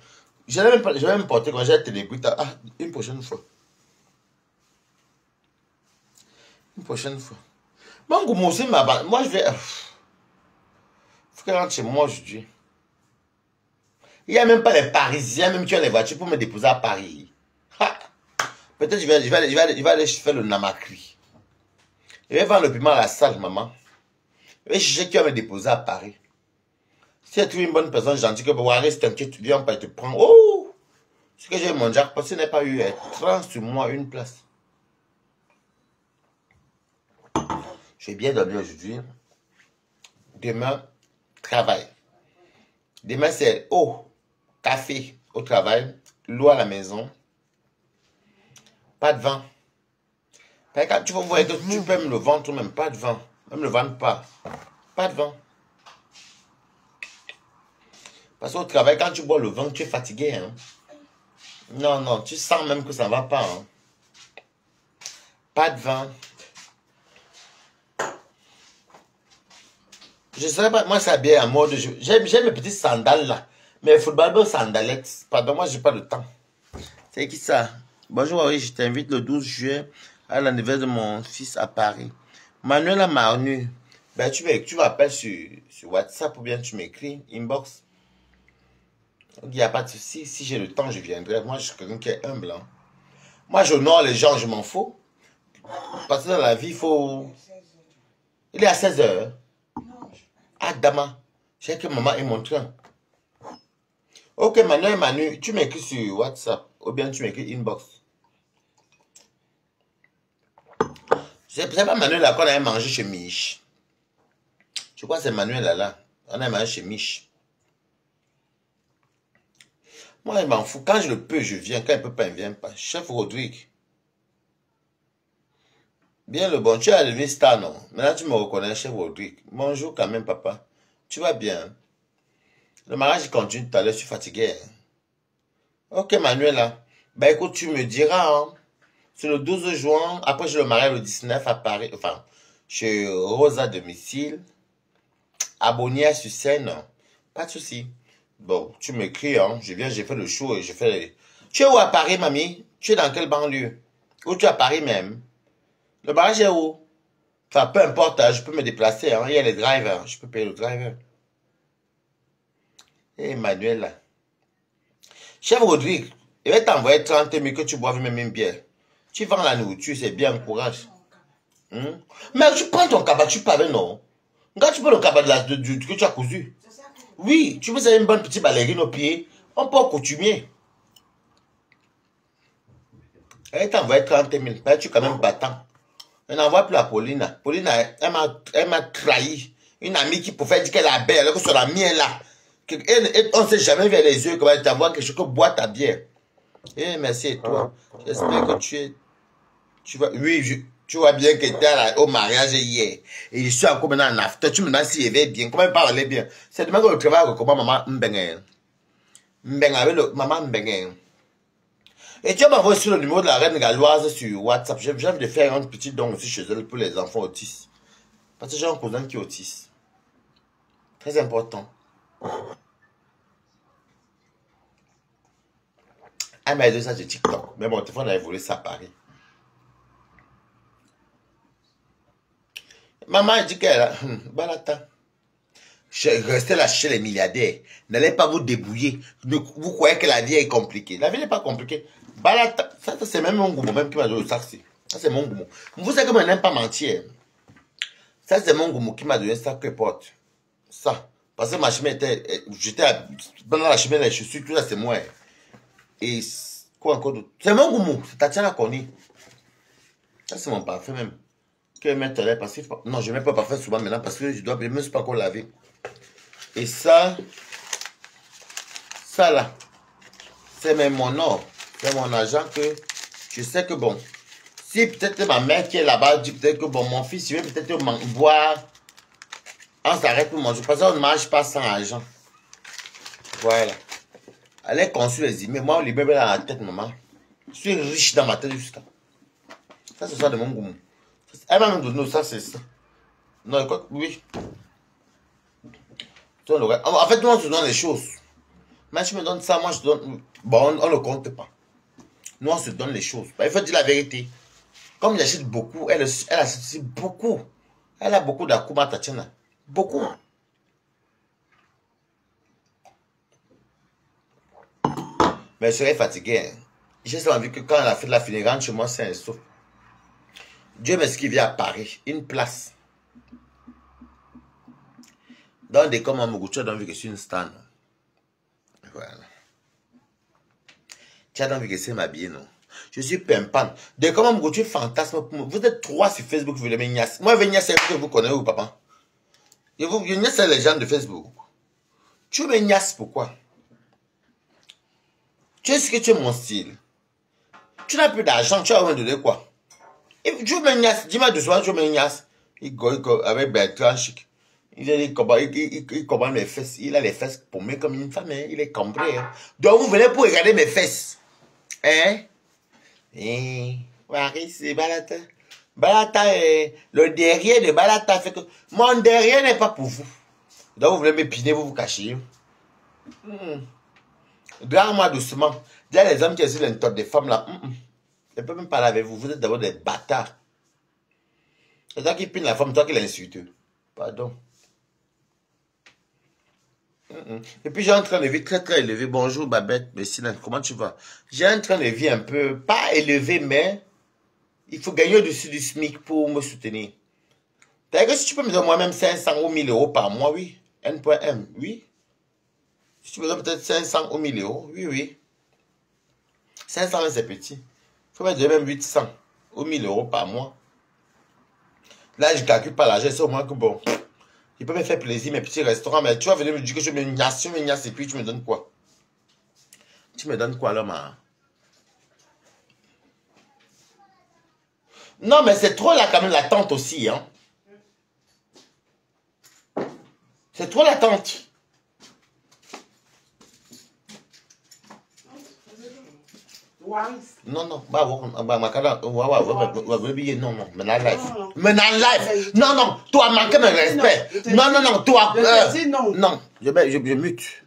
Je vais même porter quand j'ai téléguite. Ah, une prochaine fois. Une prochaine fois. Moi, moi, je vais... Faut qu'elle rentre chez moi aujourd'hui. Il n'y a même pas les Parisiens, même qui ont les voitures pour me déposer à Paris. Peut-être je vais aller faire le namakri. Je vais vendre le piment à la salle, maman. Je vais chercher qui va me déposer à Paris. Si tu trouves une bonne personne gentille, que bon, reste t'inquiète, tu viens pas te prendre. Oh! Ce que j'ai mon jack, parce que je n'ai pas eu 30 sur moi, une place. Je vais bien dormir aujourd'hui. Demain, travail. Demain, c'est eau, café au travail, l'eau à la maison. Pas de vent. Quand tu vas voir que tu peux me le vendre ou même pas de vent. Même le vendre pas. Pas de vent. Parce qu'au travail, quand tu bois le vent, tu es fatigué. Hein? Non, non, tu sens même que ça ne va pas. Hein? Pas de vent. Je ne sais pas, moi, c'est bien en mode. J'aime mes petites sandales là. Mais football, sandalettes. Pardon, moi, je n'ai pas le temps. C'est qui ça? Bonjour, oui, je t'invite le 12 juillet à l'anniversaire de mon fils à Paris. Manuela Marnu. Ben, tu m'appelles sur WhatsApp ou bien tu m'écris, inbox. Il n'y a pas de souci. Si j'ai le temps, je viendrai. Moi, je suis quelqu'un qui est humble. Hein. Moi, j'honore les gens, je m'en fous. Parce que dans la vie, il faut... Il est à 16 h. Ah, Dama. J'ai que maman est mon train. Ok, Manuel Manu, tu m'écris sur WhatsApp. Ou bien tu m'écris inbox. C'est pas Manuel là qu'on a mangé chez Mich. Je crois que c'est Manuel là. On a mangé chez Mich. Moi, je m'en fous. Quand je le peux, je viens. Quand il ne peut pas, il ne vient pas. Chef Rodrigue. Bien le bon. Tu es arrivé star, non? Maintenant, tu me reconnais, chef Rodrigue. Bonjour quand même, papa. Tu vas bien? Le mariage continue tout à l'heure. Je suis fatigué. Ok, Manuel là. Ben écoute, tu me diras. Hein. C'est le 12 juin. Après, je le mariage le 19 à Paris. Enfin, chez Rosa Domicile. Abonné sur scène. Pas de souci. Bon, tu m'écris, hein. Je viens, j'ai fait le show et je fais les... Tu es où à Paris, mamie? Tu es dans quelle banlieue? Ou tu es à Paris même? Le barrage est où? Enfin, peu importe, hein, je peux me déplacer, hein. Il y a les drivers. Je peux payer le driver. Et Emmanuel, là. Chef Rodrigue, il va t'envoyer 30 000 que tu boives même une bière. Tu vends la nourriture, c'est bien, courage. Mais tu prends ton cabas, tu parles, non? Quand tu prends le cabas que tu as cousu. Oui, tu veux une bonne petite ballerine au pied, on peut coutumier. Elle t'envoie 30 000, mais tu es quand même battant. Elle n'envoie plus à Paulina. Paulina, elle m'a trahi. Une amie qui pouvait dire qu'elle est belle, que sur la mienne là. On ne sait jamais vers les yeux comment elle t'envoie quelque chose que bois ta bière. Eh, merci et toi. J'espère que tu vas. Oui, tu vois bien que tu es au mariage hier. Et je suis encore maintenant en after. Tu me demandes si elle va bien. Comment elle parle bien? C'est demain que le travail recommande maman Mbengue. Mbengue avec le maman Mbengue. Et tu vas m'envoyer sur le numéro de la reine galloise sur WhatsApp. J'ai envie de faire un petit don aussi chez elle pour les enfants autistes. Parce que j'ai un cousin qui est autiste. Très important. Elle m'a aidé ça sur TikTok. Mais mon téléphone a évolué ça à Paris. Maman a dit qu'elle a... Balata. Restez là chez les milliardaires. N'allez pas vous débrouiller. Vous croyez que la vie est compliquée. La vie n'est pas compliquée. Balata. Ça c'est même mon gourmand même qui m'a donné ça. Ça c'est mon gourmand. Vous savez que moi je n'aime pas mentir. Ça c'est mon gourmand qui m'a donné ça que porte. Ça. Parce que ma chemin était... J'étais... Pendant la chemin, les chaussures, tout ça c'est moi. Et... Quoi encore d'autre? C'est mon gourmand. C'est Tatiana Koni. Ça c'est mon parfum même. Que mettre là parce que... Non, je ne mets pas parfum souvent maintenant parce que je ne me suis pas encore lavé. Et ça là, c'est même mon or. C'est mon argent que je sais que bon, si peut-être ma mère qui est là-bas dit peut-être que bon, mon fils, il veut peut-être boire, on s'arrête pour manger. Parce qu'on ne mange pas sans argent. Voilà. Allez construire les immeubles. Moi, les bébés dans la tête, maman. Je suis riche dans ma tête jusqu'à. Ça, c'est ça de mon goût. Elle m'a même donné ça, c'est ça. Non, quoi, oui. En fait, nous, on se donne les choses. Mais tu me donnes ça, moi, je te donne... Bon, on ne compte pas. Nous, on se donne les choses. Il faut dire la vérité. Comme j'achète beaucoup, elle achète beaucoup. Elle a beaucoup d'Akuma Tatiana. Beaucoup. Mais je serais fatigué. Hein. J'ai seulement vu que quand elle a fait la finale chez moi, c'est un saut. Dieu m'esquive à Paris, une place. Dans des comme à Mougou, tu as envie que je suis une star. Voilà. Tu as envie que c'est m'habiller, non? Je suis pimpante. Dès comment Mougou, tu es fantasme pour moi. Vous êtes 3 sur Facebook, vous voulez me niasse. Moi, je niasse, que vous connaissez ou papa? Je niasse les gens de Facebook. Tu me niasse pourquoi? Tu sais que tu es mon style. Tu n'as plus d'argent, tu as envie de donner quoi? Et tu me niasse, dis-moi de soir, tu me niasse. Il go avec Bertrand Chic. Il commande mes fesses. Il a les fesses paumées comme une femme. Hein? Il est cambré. Hein? Donc vous venez pour regarder mes fesses. Hein? Marie, c'est Balata. Balata, le derrière de Balata fait que... Mon derrière n'est pas pour vous. Donc vous voulez m'épiner, vous vous cachez. Drague-moi doucement. Il y a les hommes qui essaient de des femmes là. Je ne peux même parler avec vous. Vous êtes d'abord des bâtards. C'est toi qui pine la femme, toi qui l'insulte. Pardon. Et puis j'ai un train de vie très très élevé. Bonjour Babette, Messina, comment tu vas? J'ai un train de vie un peu, pas élevé, mais il faut gagner au-dessus du SMIC pour me soutenir. D'ailleurs, si tu peux me donner moi-même 500 ou 1000 euros par mois, oui. N.M, oui. Si tu me donnes peut-être 500 ou 1000 euros, oui, oui. 500 c'est petit. Il faut me donner même 800 ou 1000 euros par mois. Là, je ne calcule pas l'argent, c'est au moins que bon. Il peut me faire plaisir, mes petits restaurants, mais tu vas venir me dire que je me niasse, et puis tu me donnes quoi? Tu me donnes quoi, l'homme? Non, mais c'est trop là, quand même, l'attente aussi, hein. C'est trop l'attente. Non, non, non, non, tu as manqué mon respect. Non, non, non, tu as... Non, je mute.